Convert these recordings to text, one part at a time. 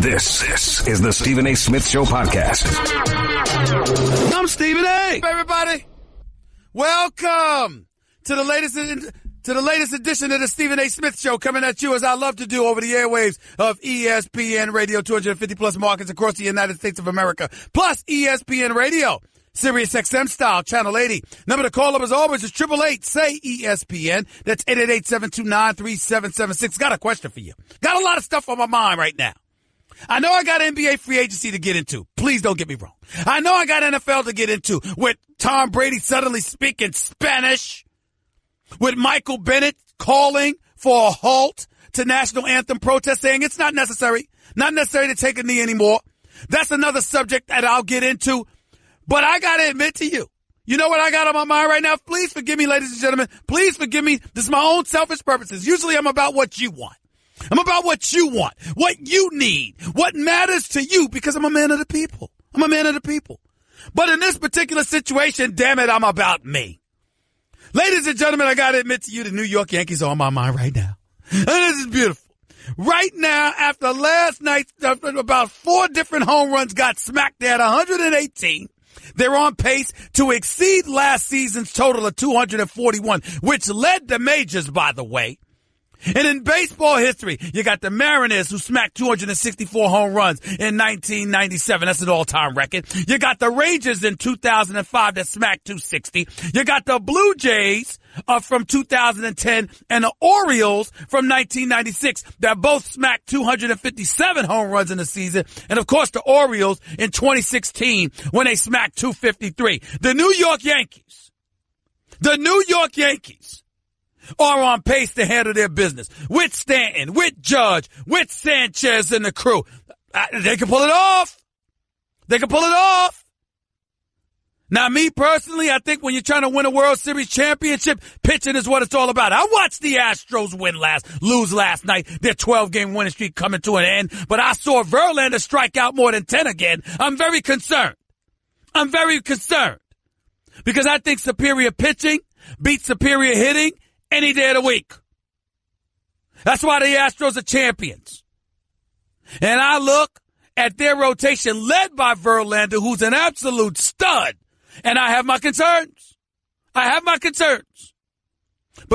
This is the Stephen A. Smith Show podcast. I'm Stephen A. Everybody, welcome to the latest edition of the Stephen A. Smith Show, coming at you as I love to do over the airwaves of ESPN Radio, 250 plus markets across the United States of America, plus ESPN Radio, Sirius XM style, channel 80. Number to call up as always is 888-SAY-ESPN. That's 888-729-3776. Got a question for you. Got a lot of stuff on my mind right now. I know I got NBA free agency to get into. Please don't get me wrong. I know I got NFL to get into with Tom Brady suddenly speaking Spanish, with Michael Bennett calling for a halt to national anthem protests, saying it's not necessary to take a knee anymore. That's another subject that I'll get into. But I got to admit to you, you know what I got on my mind right now? Please forgive me, ladies and gentlemen. Please forgive me. This is my own selfish purposes. Usually I'm about what you want. I'm about what you want, what you need, what matters to you, because I'm a man of the people. I'm a man of the people. But in this particular situation, damn it, I'm about me. Ladies and gentlemen, I got to admit to you, the New York Yankees are on my mind right now. And this is beautiful. Right now, after last night, about 4 different home runs got smacked at 118. They're on pace to exceed last season's total of 241, which led the majors, by the way. And in baseball history, you got the Mariners, who smacked 264 home runs in 1997. That's an all-time record. You got the Rangers in 2005 that smacked 260. You got the Blue Jays from 2010 and the Orioles from 1996 that both smacked 257 home runs in the season. And, of course, the Orioles in 2016 when they smacked 253. The New York Yankees are on pace to handle their business with Stanton, with Judge, with Sanchez and the crew. They can pull it off. They can pull it off. Now, me personally, I think when you're trying to win a World Series championship, pitching is what it's all about. I watched the Astros lose last night, their 12-game winning streak coming to an end, but I saw Verlander strike out more than 10 again. I'm very concerned. Because I think superior pitching beats superior hitting any day of the week. That's why the Astros are champions. And I look at their rotation led by Verlander, who's an absolute stud. And I have my concerns. But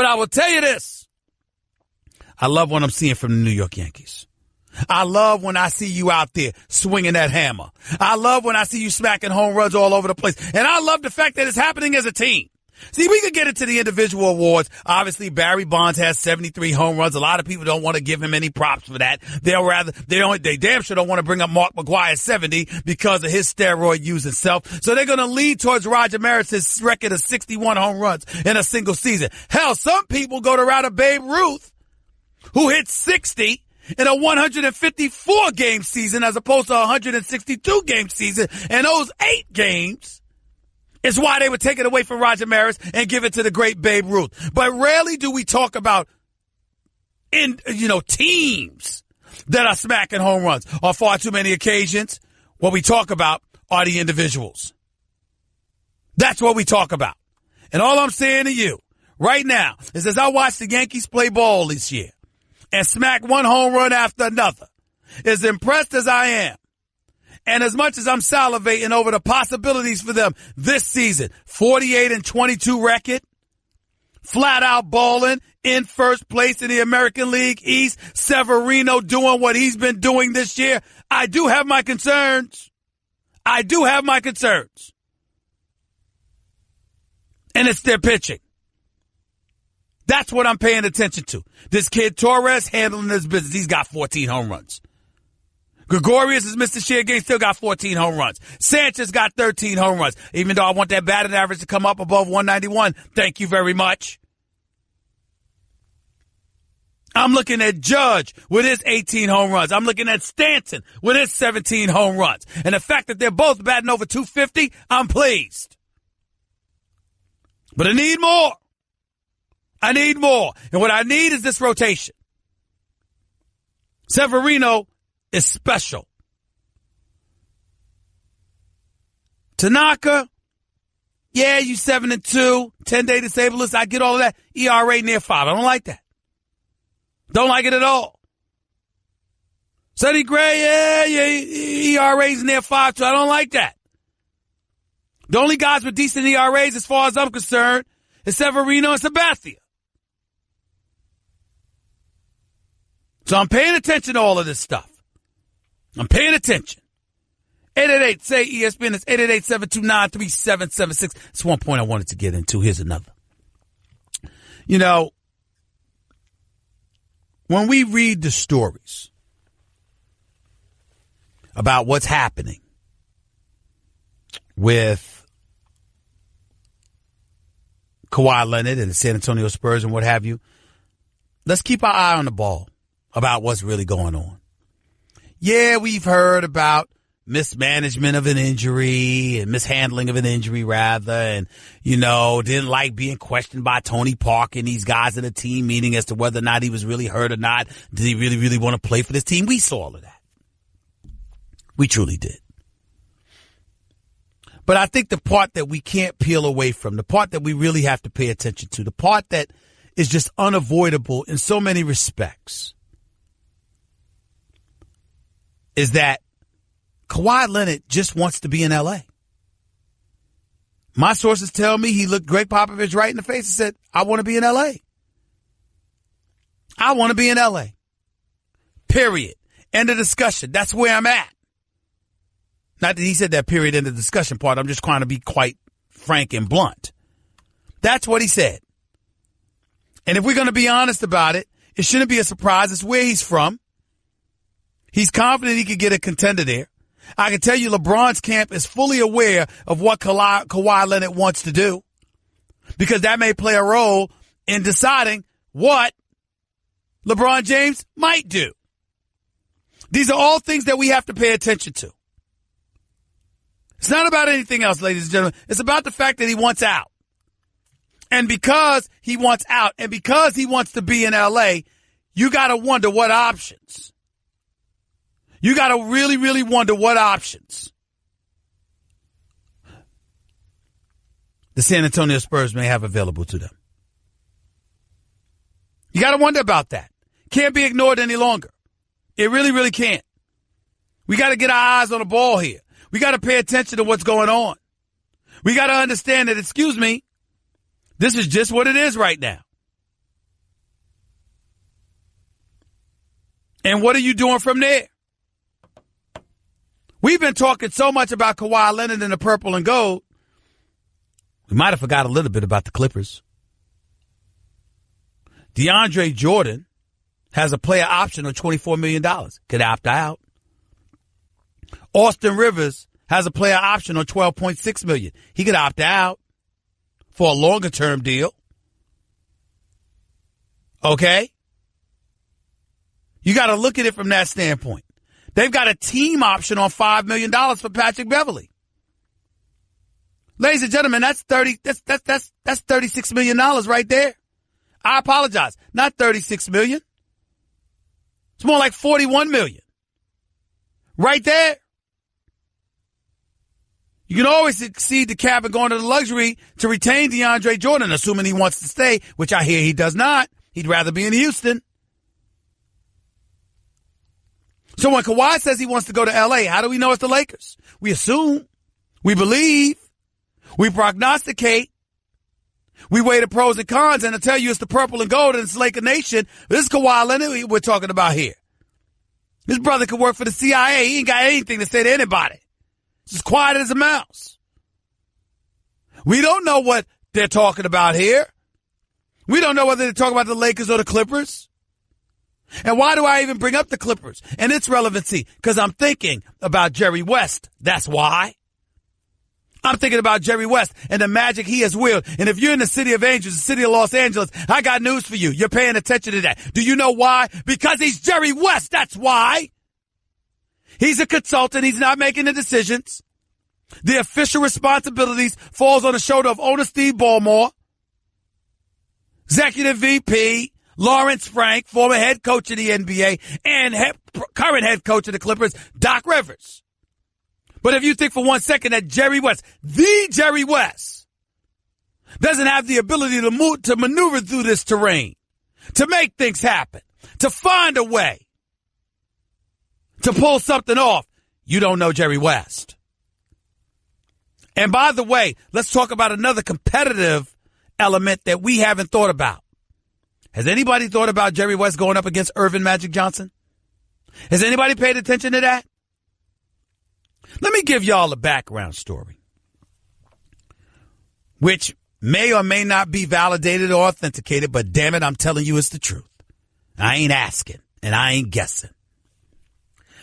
I will tell you this. I love what I'm seeing from the New York Yankees. I love when I see you out there swinging that hammer. I love when I see you smacking home runs all over the place. And I love the fact that it's happening as a team. See, we could get into the individual awards. Obviously, Barry Bonds has 73 home runs. A lot of people don't want to give him any props for that. They damn sure don't want to bring up Mark McGwire's 70 because of his steroid use itself. So they're going to lean towards Roger Maris's record of 61 home runs in a single season. Hell, some people go to route of Babe Ruth, who hit 60 in a 154-game season as opposed to a 162-game season. And those 8 games is why they would take it away from Roger Maris and give it to the great Babe Ruth. But rarely do we talk about teams that are smacking home runs. On far too many occasions, what we talk about are the individuals. That's what we talk about. And all I'm saying to you right now is, as I watch the Yankees play ball this year and smack one home run after another, as impressed as I am, and as much as I'm salivating over the possibilities for them this season, 48-22 record, flat out balling, in first place in the American League East, Severino doing what he's been doing this year, I do have my concerns. And it's their pitching. That's what I'm paying attention to. This kid Torres handling his business. He's got 14 home runs. Gregorius has missed a share game, still got 14 home runs. Sanchez got 13 home runs. Even though I want that batting average to come up above 191, thank you very much. I'm looking at Judge with his 18 home runs. I'm looking at Stanton with his 17 home runs. And the fact that they're both batting over 250, I'm pleased. But I need more. And what I need is this rotation. Severino is special. Tanaka, yeah, you 7-2, 10-day disabledist. I get all of that. ERA near 5. I don't like that. Don't like it at all. Sonny Gray, ERA's near 5.2. I don't like that. The only guys with decent ERAs, as far as I'm concerned, is Severino and Sabathia. So I'm paying attention to all of this stuff. I'm paying attention. 888-SAY-ESPN. It's 888-729-3776. That's one point I wanted to get into. Here's another. You know, when we read the stories about what's happening with Kawhi Leonard and the San Antonio Spurs and what have you, let's keep our eye on the ball about what's really going on. Yeah, we've heard about mismanagement of an injury and mishandling of an injury, rather, and, you know, didn't like being questioned by Tony Parker and these guys in the team meeting as to whether or not he was really hurt or not. Did he really, really want to play for this team? We saw all of that. We truly did. But I think the part that we can't peel away from, the part that we really have to pay attention to, the part that is just unavoidable in so many respects, is that Kawhi Leonard just wants to be in L.A. My sources tell me he looked Greg Popovich right in the face and said, I want to be in L.A. I want to be in L.A. Period. End of discussion. That's where I'm at. Not that he said that period in the discussion part. I'm just trying to be quite frank and blunt. That's what he said. And if we're going to be honest about it, it shouldn't be a surprise. It's where he's from. He's confident he could get a contender there. I can tell you LeBron's camp is fully aware of what Kawhi Leonard wants to do, because that may play a role in deciding what LeBron James might do. These are all things that we have to pay attention to. It's not about anything else, ladies and gentlemen. It's about the fact that he wants out. And because he wants out and because he wants to be in L.A., you got to wonder what options. You got to really, really wonder what options the San Antonio Spurs may have available to them. You got to wonder about that. Can't be ignored any longer. It really, really can't. We got to get our eyes on the ball here. We got to pay attention to what's going on. We got to understand that, excuse me, this is just what it is right now. And what are you doing from there? We've been talking so much about Kawhi Leonard and the purple and gold. We might have forgot a little bit about the Clippers. DeAndre Jordan has a player option of $24 million. Could opt out. Austin Rivers has a player option on $12.6 million. He could opt out for a longer term deal. Okay? You got to look at it from that standpoint. They've got a team option on $5 million for Patrick Beverley. Ladies and gentlemen, that's $36 million right there. I apologize. Not $36 million. It's more like $41 million. Right there. You can always exceed the cap and go into the luxury to retain DeAndre Jordan, assuming he wants to stay, which I hear he does not. He'd rather be in Houston. So when Kawhi says he wants to go to L.A., how do we know it's the Lakers? We assume. We believe. We prognosticate. We weigh the pros and cons, and I tell you it's the purple and gold and it's Laker Nation. This is Kawhi Leonard we're talking about here. His brother could work for the CIA. He ain't got anything to say to anybody. He's as quiet as a mouse. We don't know what they're talking about here. We don't know whether they're talking about the Lakers or the Clippers. And why do I even bring up the Clippers and its relevancy? Because I'm thinking about Jerry West. That's why. I'm thinking about Jerry West and the magic he has willed. And if you're in the city of Angels, the city of Los Angeles, I got news for you. You're paying attention to that. Do you know why? Because he's Jerry West. That's why. He's a consultant. He's not making the decisions. The official responsibilities falls on the shoulder of owner Steve Ballmore, executive VP Lawrence Frank, former head coach of the NBA, and current head coach of the Clippers, Doc Rivers. But if you think for 1 second that Jerry West, the Jerry West, doesn't have the ability to maneuver through this terrain, to make things happen, to find a way, to pull something off, you don't know Jerry West. And by the way, let's talk about another competitive element that we haven't thought about. Has anybody thought about Jerry West going up against Irvin Magic Johnson? Has anybody paid attention to that? Let me give y'all a background story, which may or may not be validated or authenticated, but damn it, I'm telling you it's the truth. I ain't asking, and I ain't guessing.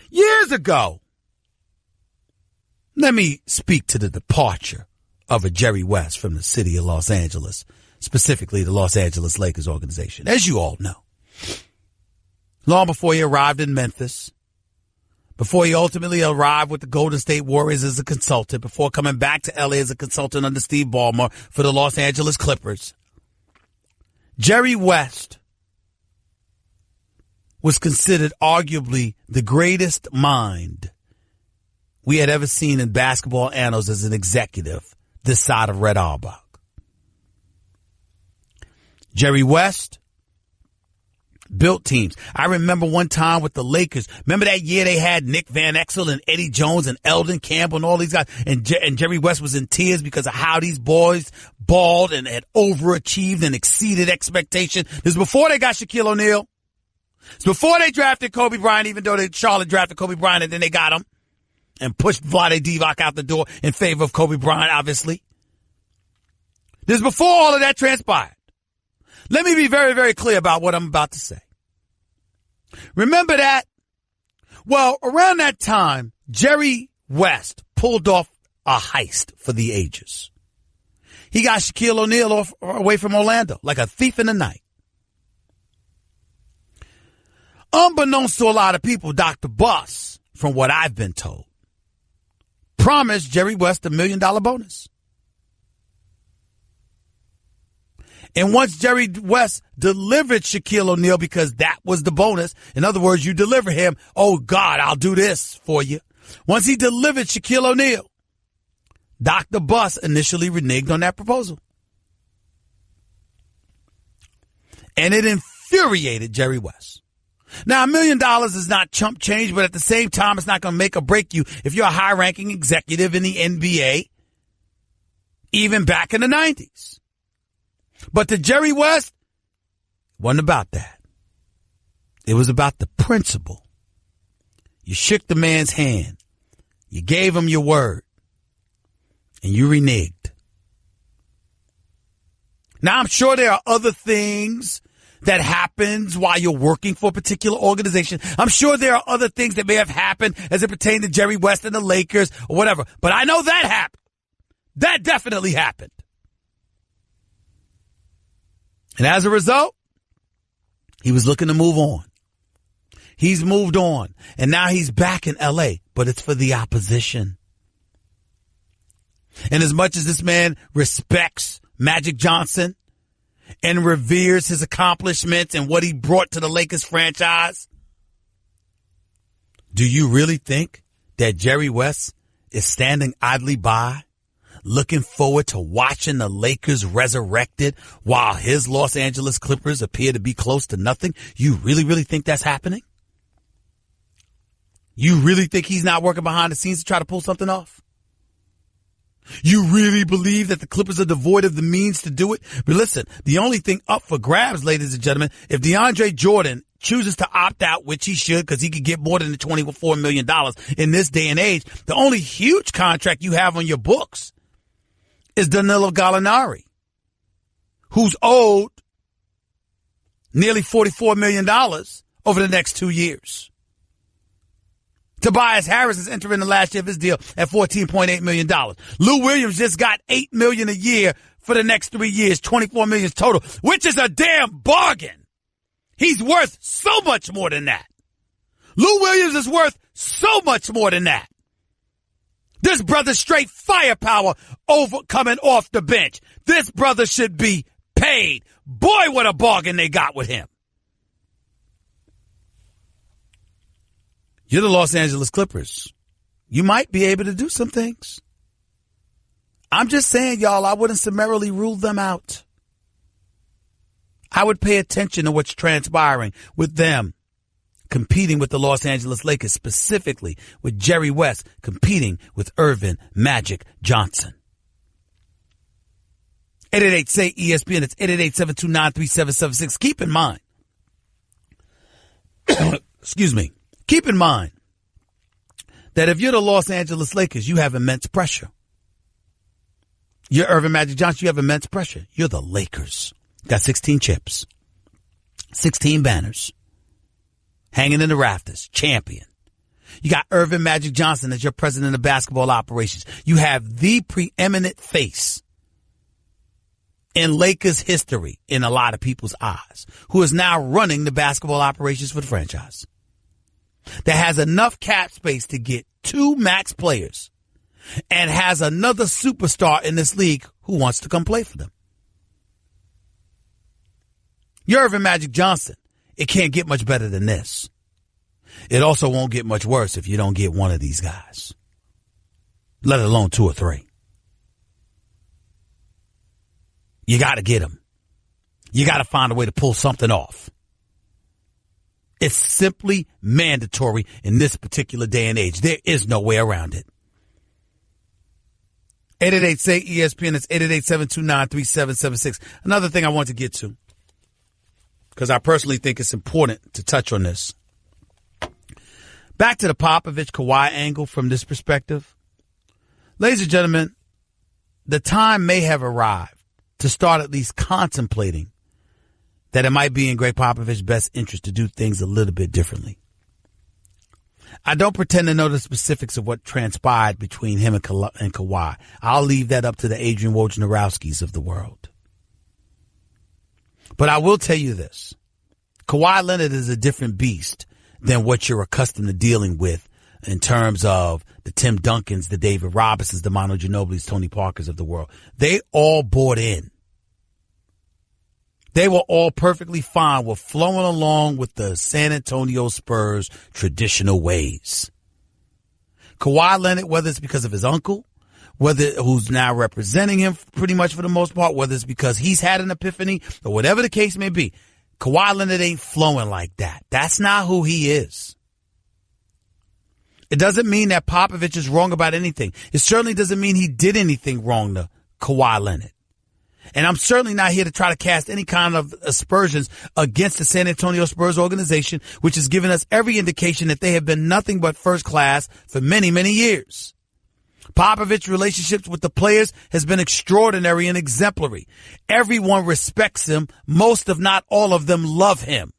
Years ago, let me speak to the departure of a Jerry West from the city of Los Angeles, specifically the Los Angeles Lakers organization, as you all know. Long before he arrived in Memphis, before he ultimately arrived with the Golden State Warriors as a consultant, before coming back to L.A. as a consultant under Steve Ballmer for the Los Angeles Clippers, Jerry West was considered arguably the greatest mind we had ever seen in basketball annals as an executive this side of Red Auerbach. Jerry West built teams. I remember one time with the Lakers. Remember that year they had Nick Van Exel and Eddie Jones and Eldon Campbell and all these guys. And Jerry West was in tears because of how these boys balled and had overachieved and exceeded expectation. This is before they got Shaquille O'Neal. It's before they drafted Kobe Bryant, even though Charlotte drafted Kobe Bryant and then they got him and pushed Vlade Divac out the door in favor of Kobe Bryant, obviously. This is before all of that transpired. Let me be very, very clear about what I'm about to say. Remember that? Well, around that time, Jerry West pulled off a heist for the ages. He got Shaquille O'Neal away from Orlando like a thief in the night. Unbeknownst to a lot of people, Dr. Buss, from what I've been told, promised Jerry West $1 million bonus. And once Jerry West delivered Shaquille O'Neal, because that was the bonus, in other words, you deliver him, oh God, I'll do this for you. Once he delivered Shaquille O'Neal, Dr. Buss initially reneged on that proposal. And it infuriated Jerry West. Now, $1 million is not chump change, but at the same time, it's not going to make or break you if you're a high-ranking executive in the NBA, even back in the 90s. But to Jerry West, it wasn't about that. It was about the principle. You shook the man's hand. You gave him your word. And you reneged. Now, I'm sure there are other things that happens while you're working for a particular organization. I'm sure there are other things that may have happened as it pertained to Jerry West and the Lakers or whatever. But I know that happened. That definitely happened. And as a result, he was looking to move on. He's moved on. And now he's back in L.A., but it's for the opposition. And as much as this man respects Magic Johnson and reveres his accomplishments and what he brought to the Lakers franchise, do you really think that Jerry West is standing idly by, looking forward to watching the Lakers resurrected while his Los Angeles Clippers appear to be close to nothing? You really, really think that's happening? You really think he's not working behind the scenes to try to pull something off? You really believe that the Clippers are devoid of the means to do it? But listen, the only thing up for grabs, ladies and gentlemen, if DeAndre Jordan chooses to opt out, which he should because he could get more than the $24 million in this day and age, the only huge contract you have on your books is Danilo Gallinari, who's owed nearly $44 million over the next 2 years. Tobias Harris is entering the last year of his deal at $14.8 million. Lou Williams just got $8 million a year for the next 3 years, $24 million total, which is a damn bargain. He's worth so much more than that. Lou Williams is worth so much more than that. This brother's straight firepower coming off the bench. This brother should be paid. Boy, what a bargain they got with him. You're the Los Angeles Clippers. You might be able to do some things. I'm just saying, y'all, I wouldn't summarily rule them out. I would pay attention to what's transpiring with them competing with the Los Angeles Lakers, specifically with Jerry West competing with Irvin Magic Johnson. 888-SAY-ESPN. It's 888-729-3776. Keep in mind, excuse me, keep in mind that if you're the Los Angeles Lakers, you have immense pressure. You're Irvin Magic Johnson, you have immense pressure. You're the Lakers. Got 16 chips, 16 banners, hanging in the rafters, champion. You got Irvin Magic Johnson as your president of basketball operations. You have the preeminent face in Lakers history in a lot of people's eyes, who is now running the basketball operations for the franchise, that has enough cap space to get 2 max players and has another superstar in this league who wants to come play for them. You're Irvin Magic Johnson. It can't get much better than this. It also won't get much worse if you don't get one of these guys, let alone 2 or 3. You got to get them. You got to find a way to pull something off. It's simply mandatory in this particular day and age. There is no way around it. 888-SAY-ESPN. It's 888-729-3776. Another thing I want to get to, because I personally think it's important to touch on this. Back to the Popovich-Kawhi angle from this perspective. Ladies and gentlemen, the time may have arrived to start at least contemplating that it might be in Greg Popovich's best interest to do things a little bit differently. I don't pretend to know the specifics of what transpired between him and Kawhi. I'll leave that up to the Adrian Wojnarowskis of the world. But I will tell you this. Kawhi Leonard is a different beast than what you're accustomed to dealing with in terms of the Tim Duncans, the David Robinsons, the Manu Ginobilis, Tony Parkers of the world. They all bought in. They were all perfectly fine with flowing along with the San Antonio Spurs' traditional ways. Kawhi Leonard, whether it's because of his uncle, who's now representing him pretty much for the most part, whether it's because he's had an epiphany or whatever the case may be, Kawhi Leonard ain't flowing like that. That's not who he is. It doesn't mean that Popovich is wrong about anything. It certainly doesn't mean he did anything wrong to Kawhi Leonard. And I'm certainly not here to try to cast any kind of aspersions against the San Antonio Spurs organization, which has given us every indication that they have been nothing but first class for many, many years. Popovich's relationships with the players has been extraordinary and exemplary. Everyone respects him. Most, if not all of them, love him.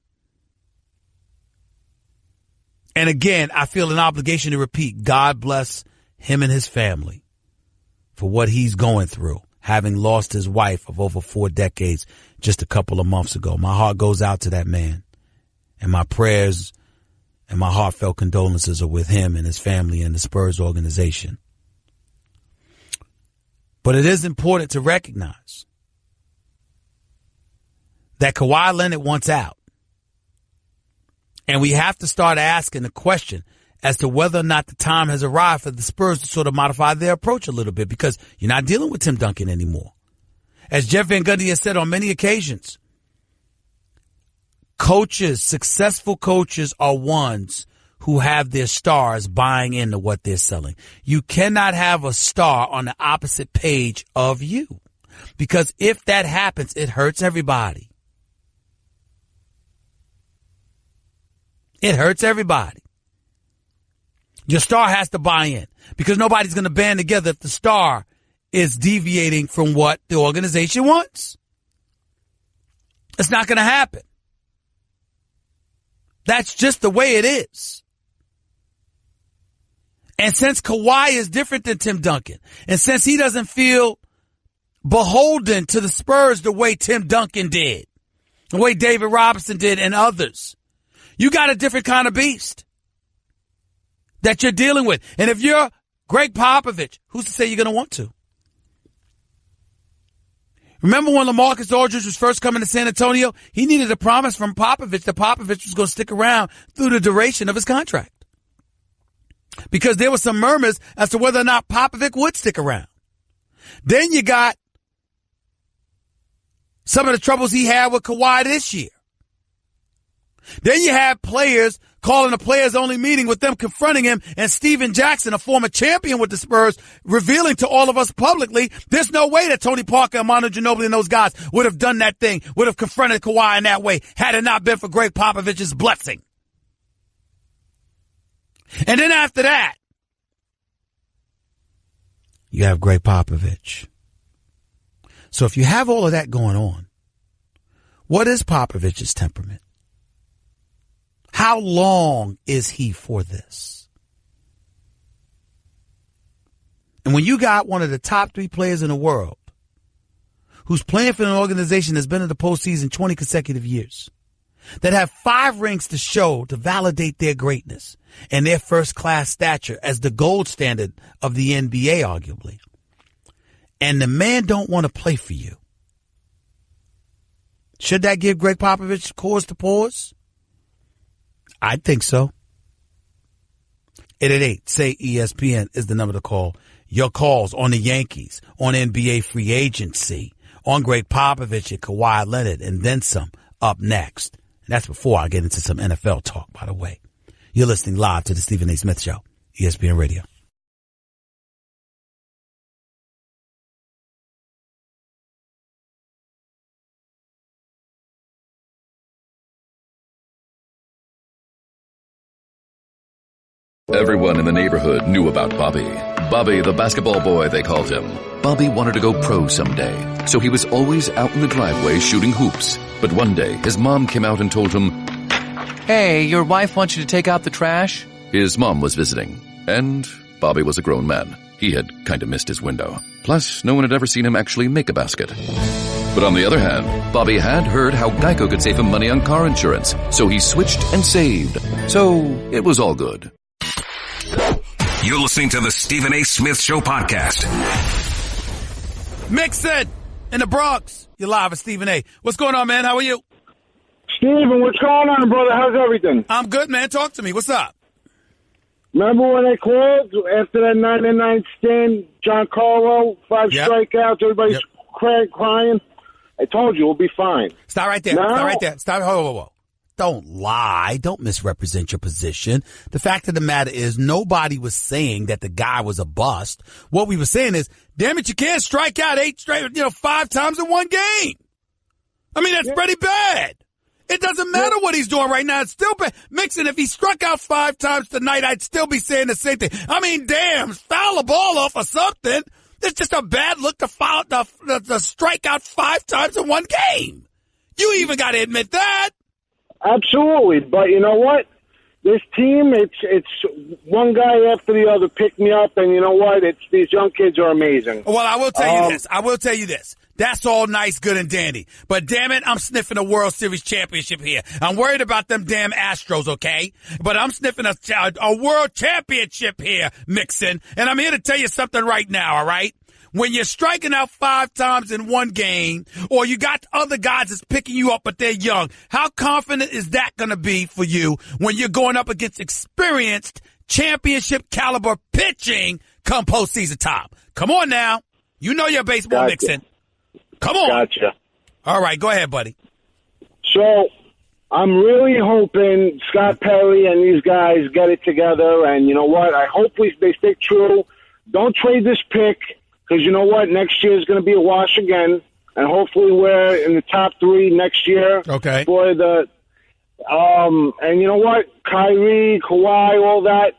And again, I feel an obligation to repeat, God bless him and his family for what he's going through, having lost his wife of over 4 decades just a couple of months ago. My heart goes out to that man, and my prayers and my heartfelt condolences are with him and his family and the Spurs organization. But it is important to recognize that Kawhi Leonard wants out. And we have to start asking the question as to whether or not the time has arrived for the Spurs to sort of modify their approach a little bit, because you're not dealing with Tim Duncan anymore. As Jeff Van Gundy has said on many occasions, coaches, successful coaches, are ones who have their stars buying into what they're selling. You cannot have a star on the opposite page of you, because if that happens, it hurts everybody. It hurts everybody. Your star has to buy in, because nobody's going to band together if the star is deviating from what the organization wants. It's not going to happen. That's just the way it is. And since Kawhi is different than Tim Duncan, and since he doesn't feel beholden to the Spurs the way Tim Duncan did, the way David Robinson did, and others, you got a different kind of beast that you're dealing with. And if you're Greg Popovich, who's to say you're going to want to? Remember when LaMarcus Aldridge was first coming to San Antonio? He needed a promise from Popovich that Popovich was going to stick around through the duration of his contract, because there were some murmurs as to whether or not Popovich would stick around. Then you got some of the troubles he had with Kawhi this year. Then you have players calling a players-only meeting with them confronting him, and Steven Jackson, a former champion with the Spurs, revealing to all of us publicly, there's no way that Tony Parker, Manu Ginobili, and those guys would have done that thing, would have confronted Kawhi in that way, had it not been for Greg Popovich's blessing. And then after that, you have Greg Popovich. So if you have all of that going on, what is Popovich's temperament? How long is he for this? And when you got one of the top 3 players in the world who's playing for an organization that's been in the postseason 20 consecutive years, that have 5 rings to show to validate their greatness and their first-class stature as the gold standard of the NBA, arguably, and the man don't want to play for you, should that give Greg Popovich cause to pause? I think so. 888-SAY ESPN is the number to call. Your calls on the Yankees, on NBA free agency, on Greg Popovich and Kawhi Leonard, and then some up next. And that's before I get into some NFL talk, by the way. You're listening live to the Stephen A. Smith Show, ESPN Radio. Everyone in the neighborhood knew about Bobby. Bobby, the basketball boy, they called him. Bobby wanted to go pro someday, so he was always out in the driveway shooting hoops. But one day, his mom came out and told him, "Hey, your wife wants you to take out the trash?" His mom was visiting, and Bobby was a grown man. He had kind of missed his window. Plus, no one had ever seen him actually make a basket. But on the other hand, Bobby had heard how Geico could save him money on car insurance, so he switched and saved. So it was all good. You're listening to the Stephen A. Smith Show podcast. Mixon in the Bronx. You're live with Stephen A. What's going on, man? How are you? Steven, what's going on, brother? How's everything? I'm good, man. Talk to me. What's up? Remember when they called after that 9-9 stand, Giancarlo, 5 strikeouts, everybody's crying? I told you, we'll be fine. Stop right there. Stop right there. Stop. Whoa. Don't lie. Don't misrepresent your position. The fact of the matter is nobody was saying that the guy was a bust. What we were saying is, damn it, you can't strike out 5 times in one game. I mean, that's pretty bad. It doesn't matter what he's doing right now. It's still bad. Mixon, if he struck out 5 times tonight, I'd still be saying the same thing. I mean, damn, foul the ball off or something. It's just a bad look to foul the strike out 5 times in one game. You even got to admit that. Absolutely, but you know what? This team, it's one guy after the other pick me up, and you know what? These young kids are amazing. Well, I will tell you this. That's all nice, good, and dandy. But damn it, I'm sniffing a World Series championship here. I'm worried about them damn Astros, okay? But I'm sniffing a world championship here, Mixon. And I'm here to tell you something right now, all right? When you're striking out 5 times in one game, or you got other guys that's picking you up but they're young, how confident is that going to be for you when you're going up against experienced championship caliber pitching come postseason time? Come on now. You know your baseball, Gotcha. Mixon. Come on. Gotcha. All right, go ahead, buddy. So I'm really hoping Scott Perry and these guys get it together, and you know what? I hope they stay true. Don't trade this pick. Because you know what? Next year is going to be a wash again. And hopefully we're in the top 3 next year. Okay. For the, and you know what? Kyrie, Kawhi, all that.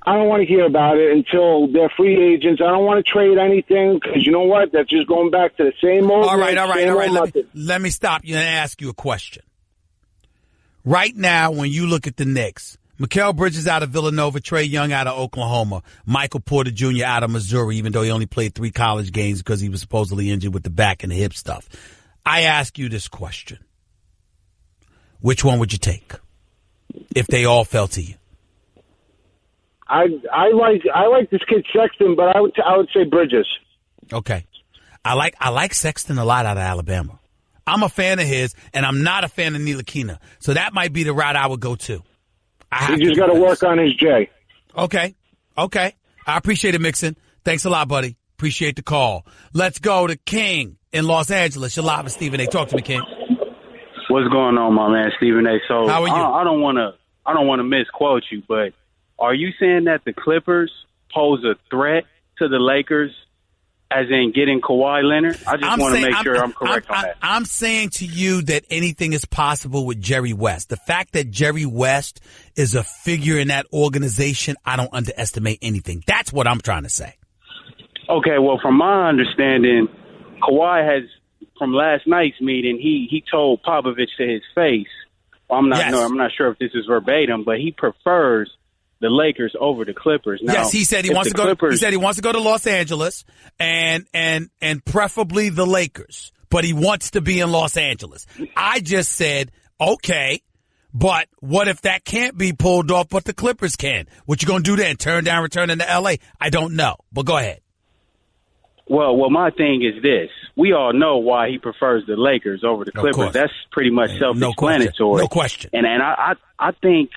I don't want to hear about it until they're free agents. I don't want to trade anything because you know what? That's just going back to the same old. All right. Let me stop you and ask you a question. Right now, when you look at the Knicks, Mikal Bridges out of Villanova, Trae Young out of Oklahoma, Michael Porter Jr. out of Missouri, even though he only played 3 college games because he was supposedly injured with the back and the hip stuff. I ask you this question. Which one would you take if they all fell to you? I like this kid Sexton, but I would say Bridges. Okay. I like Sexton a lot out of Alabama. I'm a fan of his, and I'm not a fan of Ntilikina. So that might be the route I would go to. He just got to work on his J. Okay. I appreciate it, Mixon. Thanks a lot, buddy. Appreciate the call. Let's go to King in Los Angeles. You're live with Stephen A. Talk to me, King. What's going on, my man, Stephen A? So how are you? I don't want to misquote you, but are you saying that the Clippers pose a threat to the Lakers, as in getting Kawhi Leonard? I just want to make sure I'm correct on that. I'm saying to you that anything is possible with Jerry West. The fact that Jerry West is a figure in that organization, I don't underestimate anything. That's what I'm trying to say. Okay, well, from my understanding, Kawhi has, from last night's meeting, he told Popovich to his face, I'm not sure if this is verbatim, but he prefers the Lakers over the Clippers. Now, yes, he said he wants to go. He said he wants to go to Los Angeles and preferably the Lakers, but he wants to be in Los Angeles. I just said, okay, but what if that can't be pulled off, but the Clippers can? What you gonna do then? Turn down returning to L.A.? I don't know, but go ahead. Well, my thing is this. We all know why he prefers the Lakers over the Clippers. That's pretty much self-explanatory. No question. And I think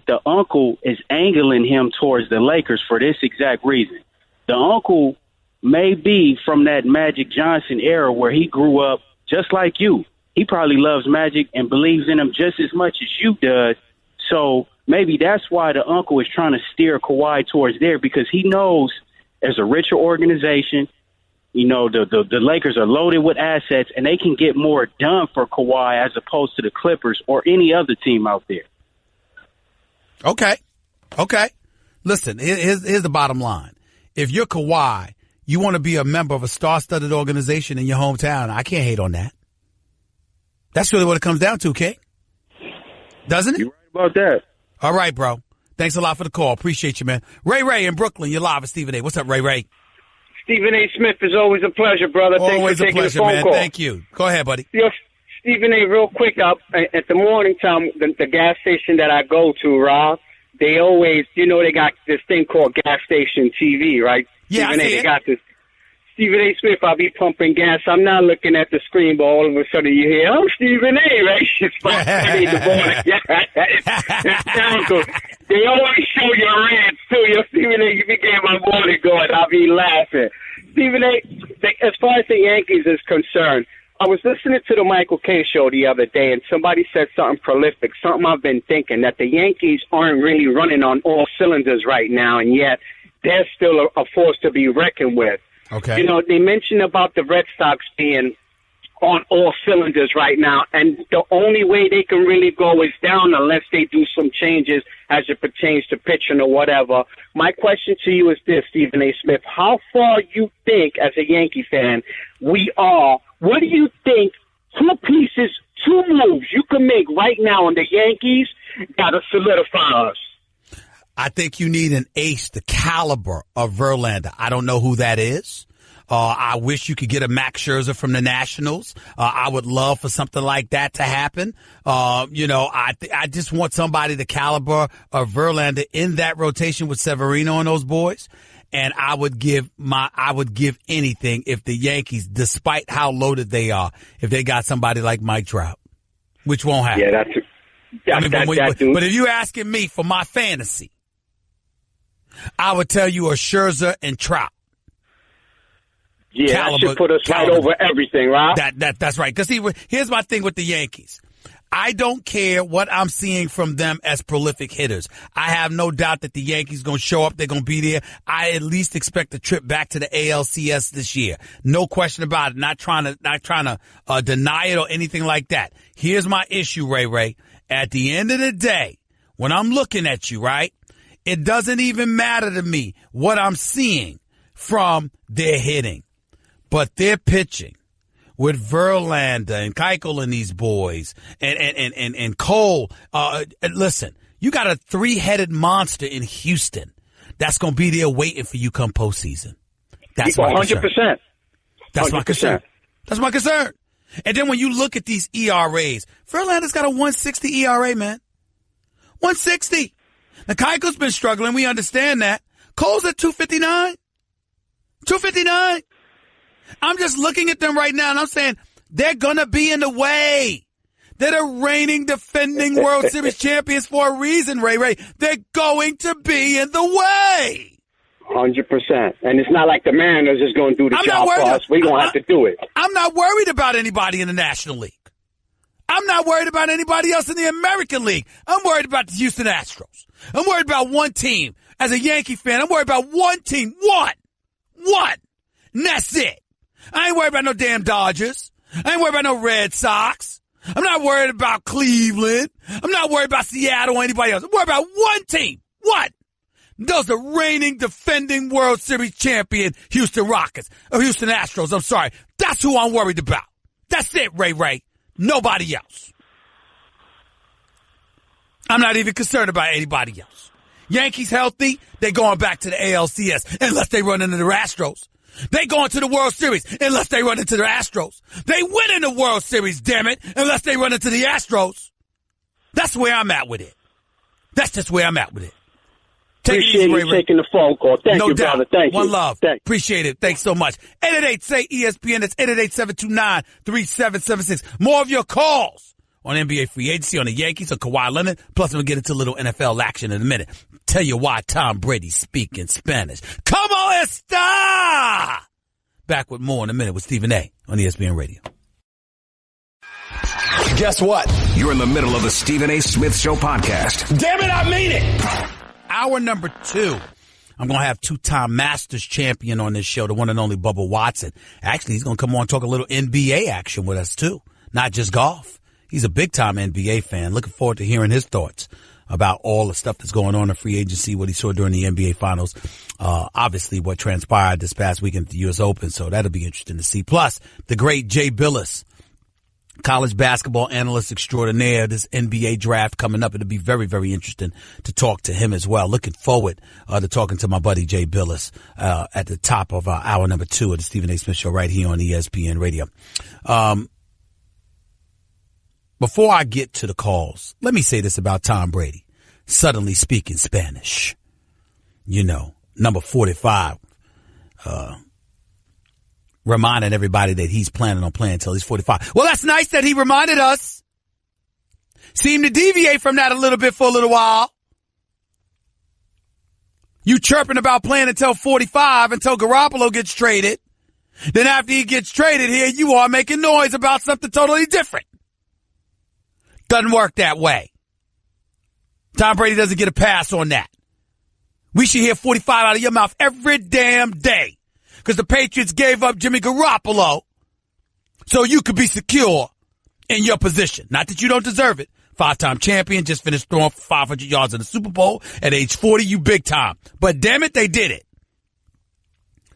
the uncle is angling him towards the Lakers for this exact reason. The uncle may be from that Magic Johnson era where he grew up just like you. He probably loves Magic and believes in him just as much as you does. So maybe that's why the uncle is trying to steer Kawhi towards there, because he knows there's a richer organization. You know, the Lakers are loaded with assets, and they can get more done for Kawhi as opposed to the Clippers or any other team out there. Okay. Listen, here's the bottom line. If you're Kawhi, you want to be a member of a star-studded organization in your hometown. I can't hate on that. That's really what it comes down to, King. Doesn't it? You're right about that. All right, bro. Thanks a lot for the call. Appreciate you, man. Ray in Brooklyn, you're live with Stephen A. What's up, Ray? Stephen A. Smith, is always a pleasure, brother. Always Thanks for a taking pleasure, the phone man. call. Thank you. Go ahead, buddy. Stephen A., real quick, at the morning time, the gas station that I go to, Rob, they always, they got this thing called gas station TV, right? Yeah, Stephen I see A., it. they got this. Stephen A. Smith, I'll be pumping gas. I'm not looking at the screen, but all of a sudden you hear, I'm Stephen A., right? It's they always show your rants, too. Stephen A., you became my morning going. I'll be laughing. Stephen A., as far as the Yankees is concerned, I was listening to the Michael Kay show the other day, and somebody said something prolific, something I've been thinking, that the Yankees aren't really running on all cylinders right now, and yet they're still a force to be reckoned with. Okay. They mentioned about the Red Sox being on all cylinders right now, and the only way they can really go is down unless they do some changes as it pertains to pitching or whatever. My question to you is this, Stephen A. Smith. How far you think, as a Yankee fan, we are? What do you think 2 pieces, 2 moves you can make right now on the Yankees got to solidify us? I think you need an ace the caliber of Verlander. I don't know who that is. I wish you could get a Max Scherzer from the Nationals. I would love for something like that to happen. I just want somebody the caliber of Verlander in that rotation with Severino and those boys. And I would give anything if the Yankees, despite how loaded they are, if they got somebody like Mike Trout, which won't happen. Yeah, but if you're asking me for my fantasy, I would tell you a Scherzer and Trout. Yeah, that should put us right over everything, right? That's right. Because here's my thing with the Yankees. I don't care what I'm seeing from them as prolific hitters. I have no doubt that the Yankees going to show up. They're going to be there. I at least expect a trip back to the ALCS this year. No question about it. Not trying to deny it or anything like that. Here's my issue, Ray. At the end of the day, when I'm looking at you, right, it doesn't even matter to me what I'm seeing from their hitting, but their pitching. With Verlander and Keuchel and these boys and Cole. Listen, you got a 3-headed monster in Houston that's going to be there waiting for you come postseason. That's my 100%. Concern. That's my concern. That's my concern. And then when you look at these ERAs, Verlander's got a 1.60 ERA, man. 1.60. Now, Keuchel's been struggling. We understand that. Cole's at 2.59. 2.59. I'm just looking at them right now, and I'm saying they're going to be in the way. They're the reigning, defending World Series champions for a reason, Ray. They're going to be in the way. 100%. And it's not like the Mariners is going to do the job for us. We're going to have to do it. I'm not worried about anybody in the National League. I'm not worried about anybody else in the American League. I'm worried about the Houston Astros. I'm worried about one team. As a Yankee fan, I'm worried about one team. One. And that's it. I ain't worried about no damn Dodgers. I ain't worried about no Red Sox. I'm not worried about Cleveland. I'm not worried about Seattle or anybody else. I'm worried about one team. What? Those are reigning, defending World Series champion Houston Rockets. Or Houston Astros, I'm sorry. That's who I'm worried about. That's it, Ray. Nobody else. I'm not even concerned about anybody else. Yankees healthy, they going back to the ALCS unless they run into the Astros. They going to the World Series unless they run into the Astros. They win in the World Series, damn it, unless they run into the Astros. That's where I'm at with it. That's just where I'm at with it. Appreciate you taking the phone call. Thank you, brother. Thank you. One love. Thanks. Appreciate it. Thanks so much. 888-SAY-ESPN. That's 888-729-3776. More of your calls on NBA free agency, on the Yankees, on Kawhi Leonard. Plus, we'll get into a little NFL action in a minute. Tell you why Tom Brady speaking Spanish. Come on, Esta! Back with more in a minute with Stephen A. on ESPN Radio. Guess what? You're in the middle of the Stephen A. Smith Show podcast. Damn it, I mean it! Hour number 2. I'm going to have two-time Masters champion on this show, the one and only Bubba Watson. Actually, he's going to come on and talk a little NBA action with us, too. Not just golf. He's a big-time NBA fan. Looking forward to hearing his thoughts about all the stuff that's going on in free agency, what he saw during the NBA Finals. Obviously, what transpired this past weekend at the U.S. Open, so that'll be interesting to see. Plus, the great Jay Bilas, college basketball analyst extraordinaire, this NBA draft coming up. It'll be very, very interesting to talk to him as well. Looking forward to talking to my buddy Jay Bilas at the top of hour number 2 of the Stephen A. Smith Show right here on ESPN Radio. Before I get to the calls, let me say this about Tom Brady. Suddenly speaking Spanish. You know, number 45. Reminding everybody that he's planning on playing until he's 45. Well, that's nice that he reminded us. Seemed to deviate from that a little bit for a little while. You chirping about playing until 45 until Garoppolo gets traded. Then after he gets traded, here you are making noise about something totally different. Doesn't work that way. Tom Brady doesn't get a pass on that. We should hear 45 out of your mouth every damn day. Because the Patriots gave up Jimmy Garoppolo so you could be secure in your position. Not that you don't deserve it. 5-time champion, just finished throwing for 500 yards in the Super Bowl. At age 40, you big time. But damn it, they did it.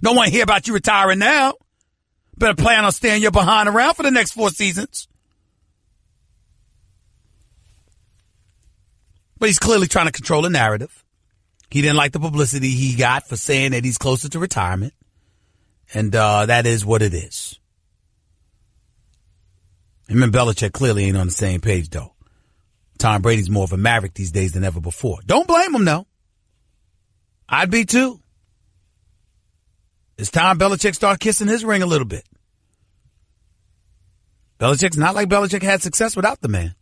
Don't want to hear about you retiring now. Better plan on staying your behind around for the next 4 seasons. But he's clearly trying to control the narrative. He didn't like the publicity he got for saying that he's closer to retirement. And that is what it is. Him and Belichick clearly ain't on the same page, though. Tom Brady's more of a maverick these days than ever before. Don't blame him, though. I'd be, too. It's time Belichick start kissing his ring a little bit. Belichick's not like Belichick had success without the man.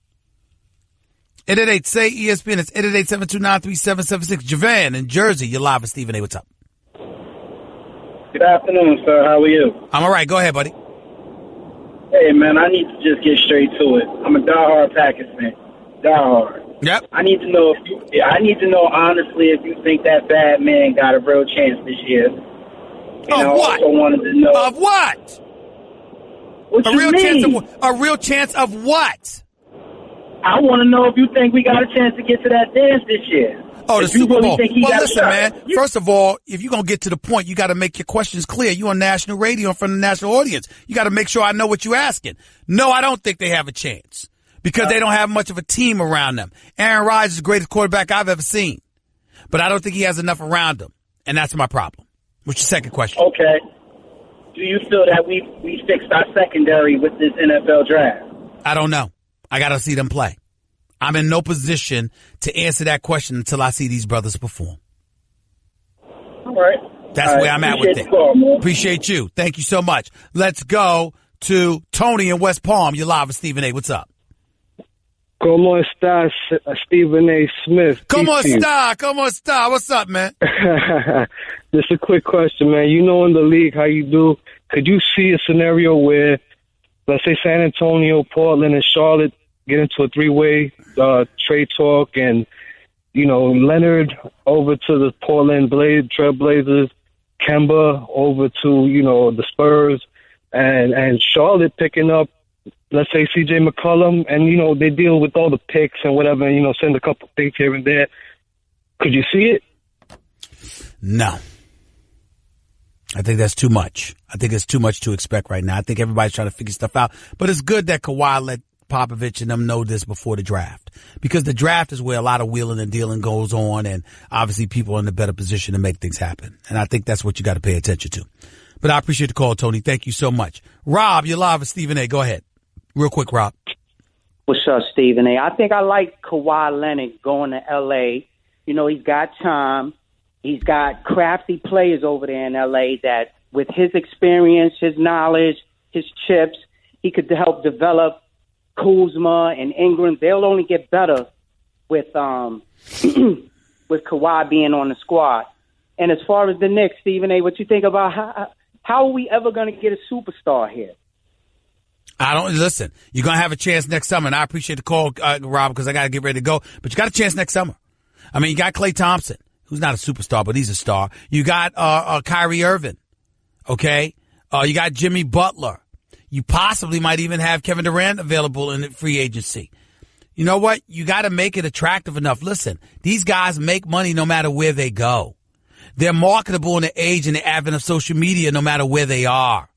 888-SAY-ESPN. It's 888-729-3776. Javan in Jersey. You're live with Stephen A. What's up? Good afternoon, sir. How are you? I'm all right. Go ahead, buddy. Hey, man, I need to just get straight to it. I'm a diehard Packers fan. Diehard. Yep. I need to know honestly if you think that bad man got a real chance this year. And of what? I also wanted to know of what? What a you real mean? chance of a real chance of what? I want to know if you think we got a chance to get to that dance this year. Oh, the if you Super really Bowl. think he Well, got a listen, shot. man. First of all, if you're going to get to the point, you got to make your questions clear. You on national radio in front of the national audience. You got to make sure I know what you're asking. No, I don't think they have a chance because they don't have much of a team around them. Aaron Rodgers is the greatest quarterback I've ever seen, but I don't think he has enough around him, and that's my problem. What's your second question? Okay. Do you feel that we fixed our secondary with this NFL draft? I don't know. I got to see them play. I'm in no position to answer that question until I see these brothers perform. All right. That's where I'm at with it. Appreciate you. Thank you so much. Let's go to Tony in West Palm. You're live with Stephen A. What's up? ¿Cómo estás, Stephen A. Smith? ¿Cómo está? ¿Cómo está? What's up, man? Just a quick question, man. You know in the league how you do. Could you see a scenario where let's say San Antonio, Portland, and Charlotte get into a three-way trade talk, and Leonard over to the Portland Trailblazers, Kemba over to the Spurs, and Charlotte picking up, let's say, C.J. McCollum, and they deal with all the picks and whatever, and send a couple things here and there. Could you see it? No. I think that's too much. I think it's too much to expect right now. I think everybody's trying to figure stuff out. But it's good that Kawhi let Popovich and them know this before the draft, because the draft is where a lot of wheeling and dealing goes on, and obviously people are in a better position to make things happen. And I think that's what you got to pay attention to. But I appreciate the call, Tony. Thank you so much. Rob, you're live with Stephen A. Go ahead. Real quick, Rob. What's up, Stephen A? I think I like Kawhi Leonard going to L.A. He's got time. He's got crafty players over there in L.A. that, with his experience, his knowledge, his chips, he could help develop Kuzma and Ingram. They'll only get better with with Kawhi being on the squad. And as far as the Knicks, Stephen A., what you think about how are we ever going to get a superstar here? Listen, you're going to have a chance next summer, and I appreciate the call, Rob, because I got to get ready to go. But you got a chance next summer. I mean, you got Klay Thompson, who's not a superstar, but he's a star. You got Kyrie Irving, okay? You got Jimmy Butler. You possibly might even have Kevin Durant available in the free agency. You know what? You got to make it attractive enough. Listen, these guys make money no matter where they go. They're marketable in the age and the advent of social media no matter where they are.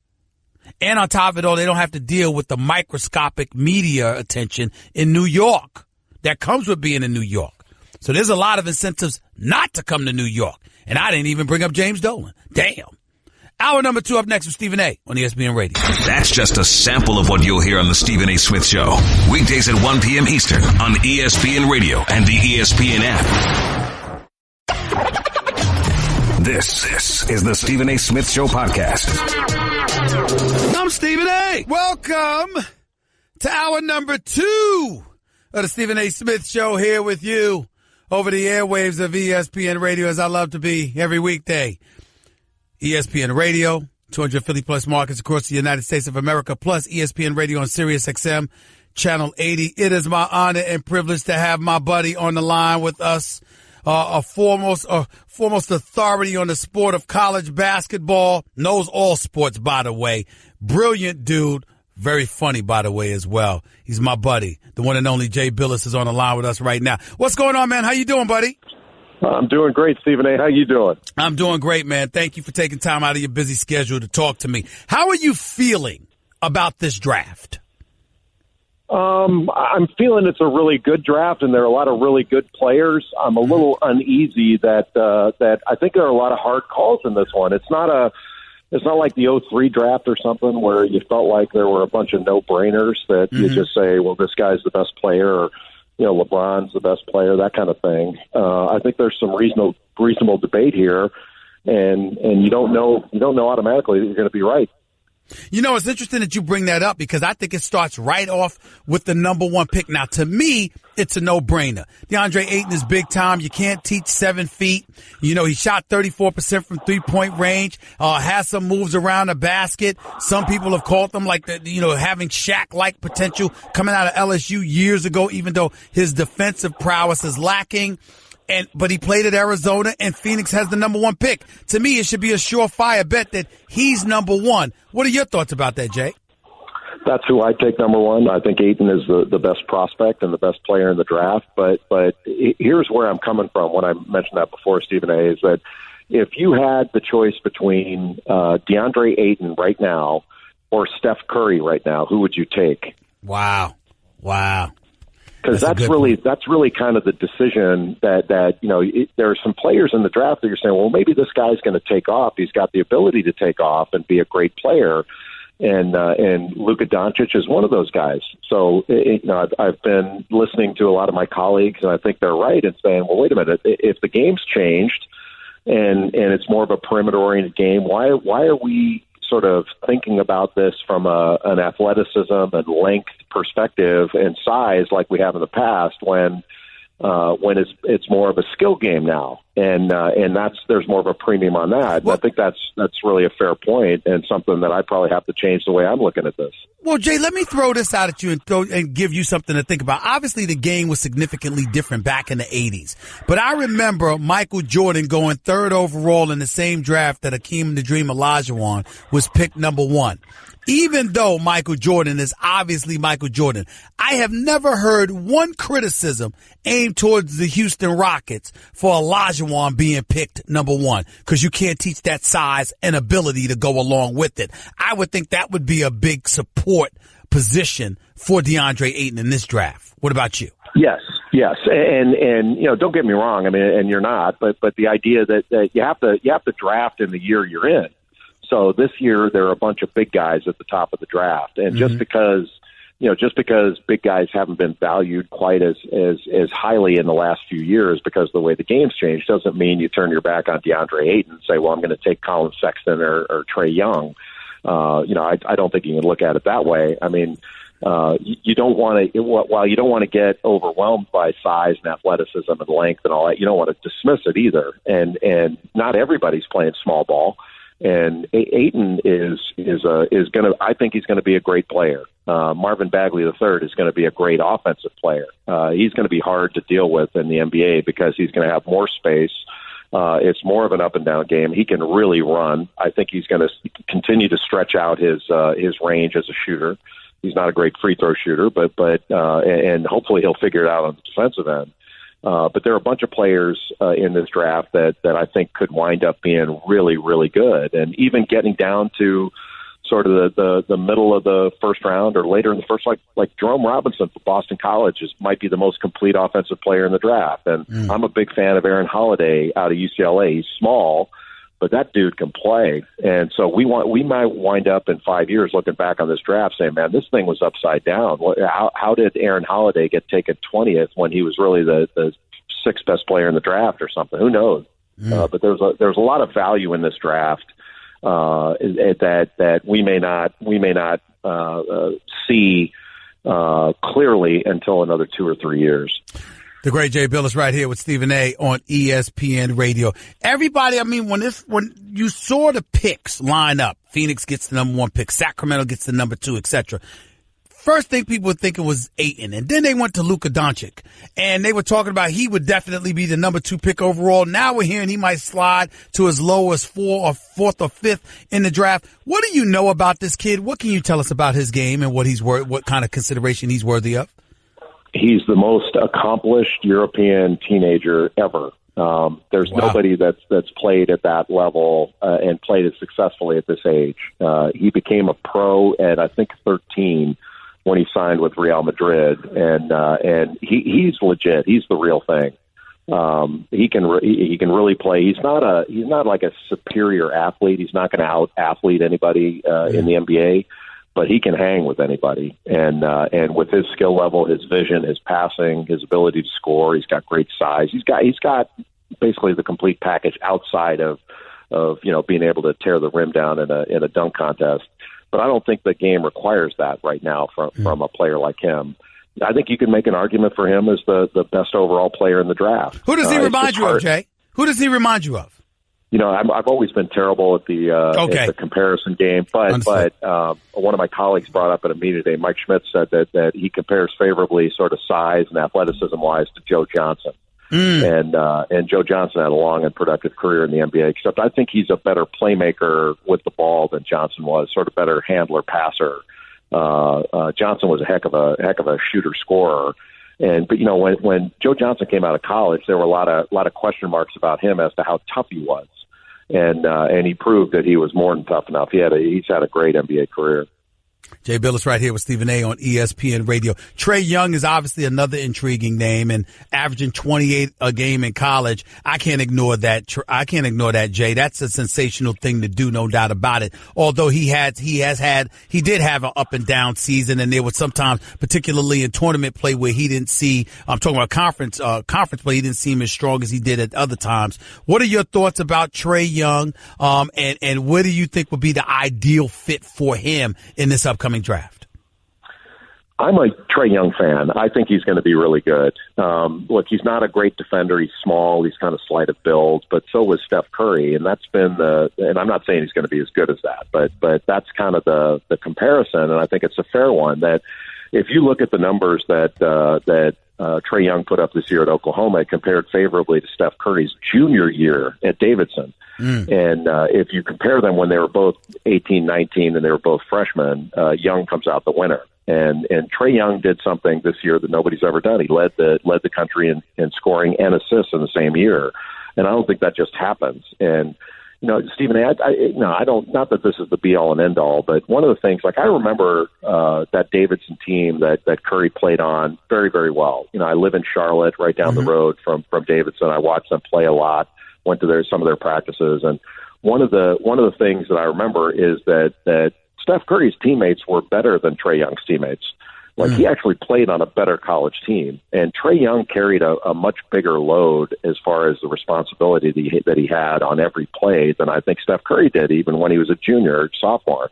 And on top of it all, they don't have to deal with the microscopic media attention in New York that comes with being in New York. So there's a lot of incentives not to come to New York. And I didn't even bring up James Dolan. Damn. Hour number 2 up next with Stephen A. on ESPN Radio. That's just a sample of what you'll hear on the Stephen A. Smith Show. Weekdays at 1 p.m. Eastern on ESPN Radio and the ESPN app. This is the Stephen A. Smith Show podcast. I'm Stephen A. Welcome to hour number 2 of the Stephen A. Smith Show, here with you over the airwaves of ESPN Radio, as I love to be every weekday. ESPN Radio, 250-plus markets across the United States of America, plus ESPN Radio on Sirius XM, Channel 80. It is my honor and privilege to have my buddy on the line with us, a foremost authority on the sport of college basketball, knows all sports, by the way. Brilliant dude, very funny, by the way, as well. He's my buddy. The one and only Jay Bilas is on the line with us right now. What's going on, man? How you doing, buddy? I'm doing great, Stephen A. How you doing? I'm doing great, man. Thank you for taking time out of your busy schedule to talk to me. How are you feeling about this draft? I'm feeling it's a really good draft, and there are a lot of really good players. I'm a little uneasy that I think there are a lot of hard calls in this one. It's not like the 2003 draft or something where you felt like there were a bunch of no-brainers that you just say, well, this guy's the best player, or LeBron's the best player, that kind of thing. I think there's some reasonable debate here, and you don't know automatically that you're going to be right. It's interesting that you bring that up, because I think it starts right off with the number 1 pick. Now, to me, it's a no-brainer. DeAndre Ayton is big time. You can't teach 7 feet. He shot 34% from three-point range, has some moves around the basket. Some people have called them having Shaq-like potential coming out of LSU years ago, even though his defensive prowess is lacking. But he played at Arizona, and Phoenix has the number 1 pick. To me, it should be a surefire bet that he's number 1. What are your thoughts about that, Jay? That's who I'd take number 1. I think Ayton is the best prospect and the best player in the draft. But here's where I'm coming from when I mentioned that before, Stephen A., is that if you had the choice between DeAndre Ayton right now or Steph Curry right now, who would you take? Wow. Because that's really kind of the decision that there are some players in the draft that you're saying, well, maybe this guy's going to take off. He's got the ability to take off and be a great player, and Luka Doncic is one of those guys. So I've been listening to a lot of my colleagues, and I think they're right in saying, well, wait a minute, if the game's changed and it's more of a perimeter-oriented game, why are we sort of thinking about this from an athleticism and length perspective and size like we have in the past, when when it's more of a skill game now, and there's more of a premium on that. Well, I think that's really a fair point and something that I probably have to change the way I'm looking at this. Well, Jay, let me throw this out at you and give you something to think about. Obviously, the game was significantly different back in the 80s, but I remember Michael Jordan going 3rd overall in the same draft that Hakeem the Dream Olajuwon was picked number 1. Even though Michael Jordan is obviously Michael Jordan, I have never heard one criticism aimed towards the Houston Rockets for Olajuwon being picked number 1, because you can't teach that size and ability to go along with it. I would think that would be a big support position for DeAndre Ayton in this draft. What about you? Yes. And don't get me wrong. I mean, and you're not, but the idea that you have to draft in the year you're in. So this year there are a bunch of big guys at the top of the draft, and just because big guys haven't been valued quite as highly in the last few years because of the way the game's changed, doesn't mean you turn your back on DeAndre Ayton and say, well, I'm going to take Colin Sexton or Trae Young. I don't think you can look at it that way. I mean, you don't want to, while you don't want to get overwhelmed by size and athleticism and length and all that, you don't want to dismiss it either. And not everybody's playing small ball. And Ayton is going to. I think he's going to be a great player. Marvin Bagley III is going to be a great offensive player. He's going to be hard to deal with in the NBA because he's going to have more space. It's more of an up and down game. He can really run. I think he's going to continue to stretch out his range as a shooter. He's not a great free throw shooter, but and hopefully he'll figure it out on the defensive end. But there are a bunch of players in this draft that I think could wind up being really, really good. And even getting down to sort of the middle of the first round or later in the first, like Jerome Robinson for Boston College might be the most complete offensive player in the draft. And I'm a big fan of Aaron Holiday out of UCLA. He's small, but that dude can play. And so we might wind up in 5 years looking back on this draft saying, man, this thing was upside down. How did Aaron Holiday get taken 20th when he was really the sixth best player in the draft or something? Who knows? But there's a lot of value in this draft that we may not see clearly until another 2 or 3 years. The great Jay Bilas right here with Stephen A. on ESPN Radio. Everybody, I mean, when you saw the picks line up, Phoenix gets the number 1 pick, Sacramento gets the number 2, etc. First thing people were thinking was Ayton, and then they went to Luka Doncic, and they were talking about he would definitely be the number 2 pick overall. Now we're hearing he might slide to as low as 4th or 5th in the draft. What do you know about this kid? What can you tell us about his game and what kind of consideration he's worthy of? He's the most accomplished European teenager ever. There's nobody that's played at that level and played as successfully at this age. He became a pro at, I think, 13 when he signed with Real Madrid, and he's legit. He's the real thing. He can really play. He's not like a superior athlete. He's not going to out athlete anybody in the NBA. But he can hang with anybody, and with his skill level, his vision, his passing, his ability to score, he's got great size. He's got basically the complete package outside of being able to tear the rim down in a dunk contest. But I don't think the game requires that right now from a player like him. I think you can make an argument for him as the best overall player in the draft. Who does he remind you of, Jay? Who does he remind you of? I've always been terrible at the comparison game, but one of my colleagues brought up at a meeting today, Mike Schmidt said that he compares favorably sort of size and athleticism wise to Joe Johnson. And Joe Johnson had a long and productive career in the NBA, except I think he's a better playmaker with the ball than Johnson was, sort of better handler passer. Johnson was a heck of a shooter scorer. But when Joe Johnson came out of college, there were a lot of question marks about him as to how tough he was. And he proved that he was more than tough enough. He's had a great NBA career. Jay Bilas right here with Stephen A. on ESPN Radio. Trae Young is obviously another intriguing name, and averaging 28 a game in college. I can't ignore that. Jay. That's a sensational thing to do, no doubt about it. Although he did have an up and down season, and there was sometimes, particularly in tournament play, where he didn't see. I'm talking about conference play. He didn't seem as strong as he did at other times. What are your thoughts about Trae Young? And what do you think would be the ideal fit for him in this upcoming draft? I'm a Trae Young fan. I think he's going to be really good. Look, he's not a great defender. He's small. He's kind of slight of build, but so was Steph Curry, and that's been and I'm not saying he's going to be as good as that, but that's kind of the comparison, and I think it's a fair one. That if you look at the numbers that Trae Young put up this year at Oklahoma, it compared favorably to Steph Curry's junior year at Davidson. And if you compare them when they were both 18, 19, and they were both freshmen, Young comes out the winner. And Trae Young did something this year that nobody's ever done. He led the country in scoring and assists in the same year, and I don't think that just happens. And Stephen, I don't. Not that this is the be all and end all, but one of the things, like I remember that Davidson team that Curry played on very, very well. I live in Charlotte, right down the road from Davidson. I watched them play a lot. Went to some of their practices, and one of the things that I remember is that Steph Curry's teammates were better than Trae Young's teammates. Like he actually played on a better college team, and Trae Young carried a much bigger load as far as the responsibility that he had on every play than I think Steph Curry did, even when he was a junior or sophomore.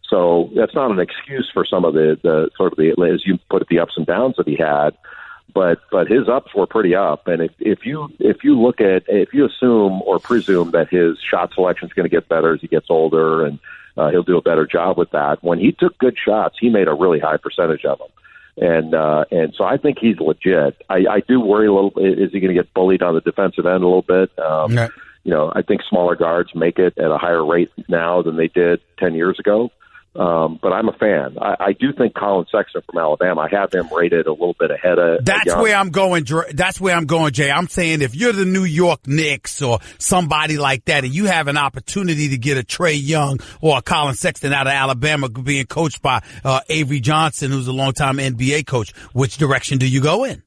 So that's not an excuse for some of the sort of as you put it, the ups and downs that he had. But his ups were pretty up, and if you assume or presume that his shot selection is going to get better as he gets older, and he'll do a better job with that. When he took good shots, he made a really high percentage of them, and so I think he's legit. I do worry a little bit. Is he going to get bullied on the defensive end a little bit? I think smaller guards make it at a higher rate now than they did 10 years ago. But I'm a fan. I do think Colin Sexton from Alabama, I have him rated a little bit ahead of That's where I'm going, Jay. I'm saying if you're the New York Knicks or somebody like that and you have an opportunity to get a Trae Young or a Colin Sexton out of Alabama being coached by Avery Johnson, who's a longtime NBA coach, which direction do you go in?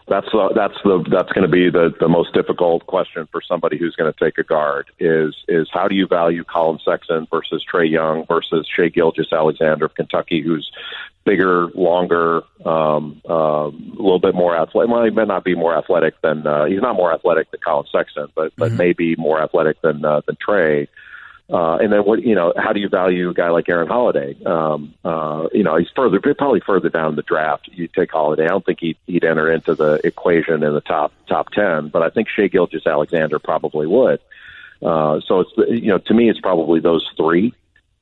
That's going to be the most difficult question for somebody who's going to take a guard is how do you value Colin Sexton versus Trae Young versus Shai Gilgeous-Alexander of Kentucky, who's bigger, longer, a little bit more athletic. Well, he may not be more athletic than he's not more athletic than Colin Sexton, but maybe more athletic than Trae. And then how do you value a guy like Aaron Holiday? He's probably further down the draft. You take Holiday. I don't think he'd enter into the equation in the top 10, but I think Shai Gilgeous-Alexander probably would. So it's, to me, it's probably those three.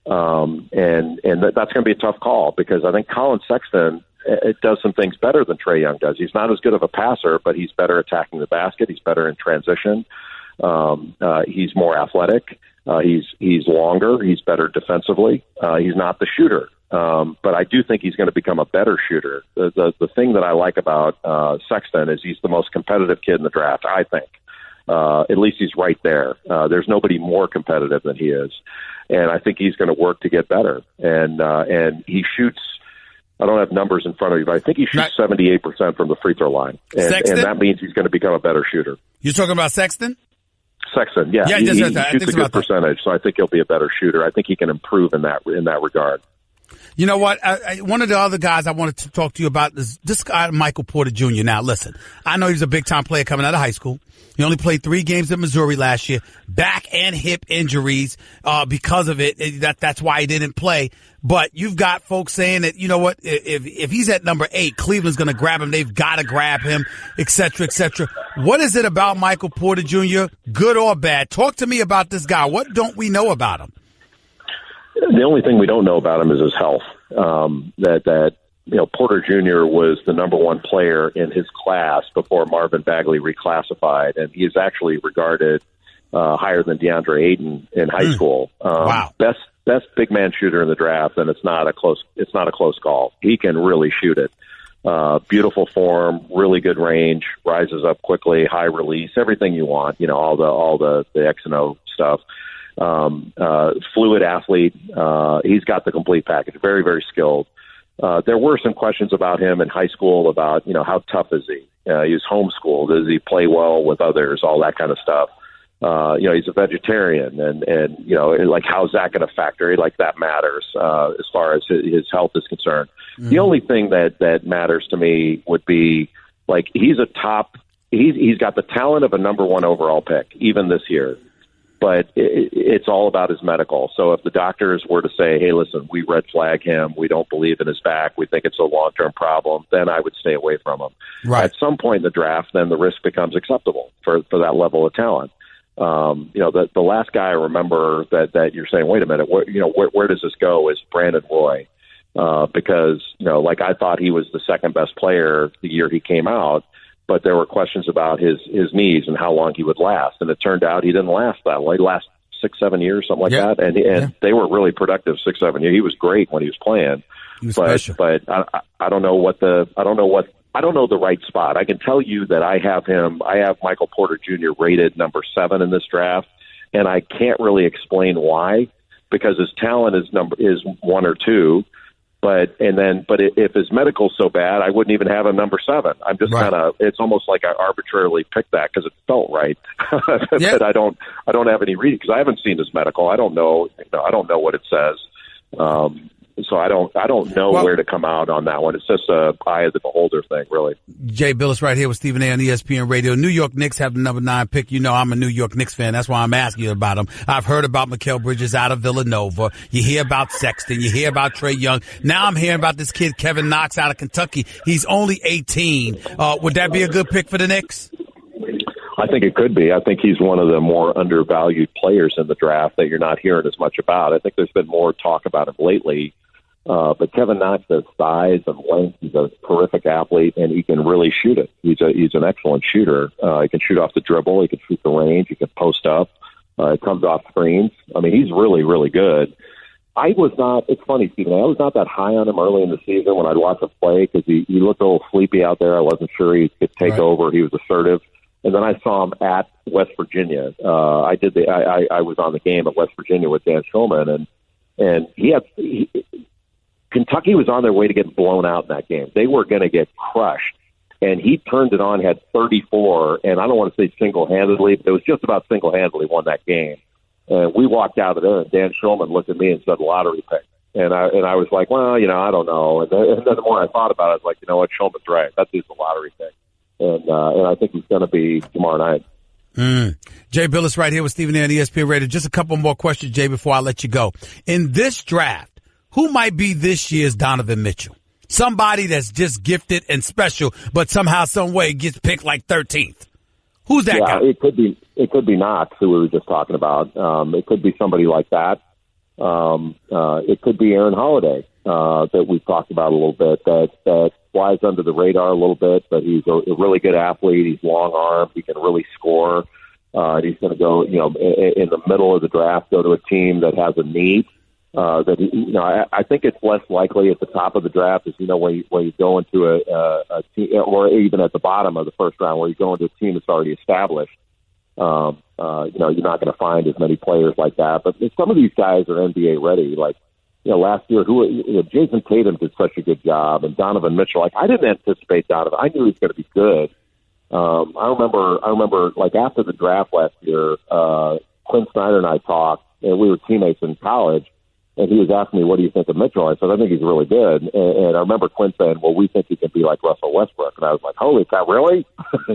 And that's going to be a tough call because I think Colin Sexton, it does some things better than Trae Young does. He's not as good of a passer, but he's better attacking the basket. He's better in transition. He's more athletic. He's longer. He's better defensively. He's not the shooter, but I do think he's going to become a better shooter. The thing that I like about Sexton is he's the most competitive kid in the draft, I think. At least he's right there. There's nobody more competitive than he is, and I think he's going to work to get better. And he shoots. I don't have numbers in front of me, but I think he shoots 78% from the free throw line, and that means he's going to become a better shooter. You're talking about Sexton? Sexton, yeah, he shoots a good percentage, so I think he'll be a better shooter. I think he can improve in that regard. You know what? One of the other guys I wanted to talk to you about is this guy, Michael Porter Jr. Now, listen, I know he's a big-time player coming out of high school. He only played 3 games at Missouri last year. Back and hip injuries because of it. That's why he didn't play. But you've got folks saying that, you know what, if he's at number 8, Cleveland's going to grab him. They've got to grab him, et cetera, et cetera. What is it about Michael Porter Jr., good or bad? Talk to me about this guy. What don't we know about him? The only thing we don't know about him is his health. Porter Jr. was the number 1 player in his class before Marvin Bagley reclassified, and he is actually regarded higher than DeAndre Ayton in high school. Wow. Best big man shooter in the draft, and it's not a close call. He can really shoot it. Beautiful form, really good range, rises up quickly, high release, everything you want. All the X and O stuff. Fluid athlete. He's got the complete package. Very, very skilled. There were some questions about him in high school about, how tough is he? He was homeschooled. Does he play well with others? All that kind of stuff. He's a vegetarian and like, how's that going to factor? Like, that matters, as far as his health is concerned. Mm-hmm. The only thing that matters to me would be, like, he's got the talent of a number 1 overall pick, even this year. But it's all about his medical. So if the doctors were to say, hey, listen, we red flag him, we don't believe in his back, we think it's a long-term problem, then I would stay away from him. Right. At some point in the draft, then the risk becomes acceptable for that level of talent. The last guy I remember that you're saying, wait a minute, where does this go is Brandon Roy. Because, I thought he was the second best player the year he came out, but there were questions about his knees and how long he would last. And it turned out he didn't last that long. He lasted 6-7 years, something like that. And they were really productive 6-7 years. He was great when he was playing. He was special. But I don't know I don't know the right spot. I can tell you that I have Michael Porter Jr. rated number 7 in this draft, and I can't really explain why, because his talent is 1 or 2. But if his medical's so bad, I wouldn't even have him number 7. I'm just it's almost like I arbitrarily picked that because it felt right. But I don't have any reading because I haven't seen his medical. I don't know. I don't know what it says. So I don't know where to come out on that one. It's just a eye of the beholder thing, really. Jay Bilas right here with Stephen A. on ESPN Radio. New York Knicks have the number 9 pick. I'm a New York Knicks fan. That's why I'm asking you about them. I've heard about Mikal Bridges out of Villanova. You hear about Sexton. You hear about Trae Young. Now I'm hearing about this kid, Kevin Knox, out of Kentucky. He's only 18. Would that be a good pick for the Knicks? I think it could be. I think he's one of the more undervalued players in the draft that you're not hearing as much about. I think there's been more talk about him lately. But Kevin Knox has size and length. He's a terrific athlete, and he can really shoot it. He's an excellent shooter. He can shoot off the dribble. He can shoot the range. He can post up. It comes off screens. I mean, he's really, really good. It's funny, Stephen, I was not that high on him early in the season when I'd watch him play because he looked a little sleepy out there. I wasn't sure he could take over. He was assertive. And then I saw him at West Virginia. I was on the game at West Virginia with Dan Schulman, and Kentucky was on their way to get blown out in that game. They were going to get crushed. And he turned it on, had 34, and I don't want to say single-handedly, but it was just about single-handedly won that game. And we walked out of there, and Dan Schulman looked at me and said, lottery pick. And I was like, well, I don't know. And then the more I thought about it, I was like, you know what, Schulman's right. That dude's a lottery pick. And I think he's going to be tomorrow night. Jay Bilas right here with Stephen A. on ESPN Radio. Just a couple more questions, Jay, before I let you go. In this draft, who might be this year's Donovan Mitchell? Somebody that's just gifted and special, but somehow, some way gets picked like 13th. Who's that guy? It could be Knox, who we were just talking about. It could be somebody like that. It could be Aaron Holiday that we've talked about a little bit. That flies under the radar a little bit, but he's a really good athlete. He's long armed. He can really score. He's going to go, in the middle of the draft, go to a team that has a need. I think it's less likely at the top of the draft is, where you go into a team, or even at the bottom of the first round, where you go into a team that's already established. You're not going to find as many players like that. But some of these guys are NBA ready. Like, last year, Jason Tatum did such a good job, and Donovan Mitchell. I didn't anticipate Donovan. I knew he was going to be good. I remember, like after the draft last year, Quinn Snyder and I talked, and we were teammates in college. And he was asking me, what do you think of Mitchell? I said, I think he's really good. And I remember Quinn saying, well, we think he can be like Russell Westbrook. And I was like, holy cow, really?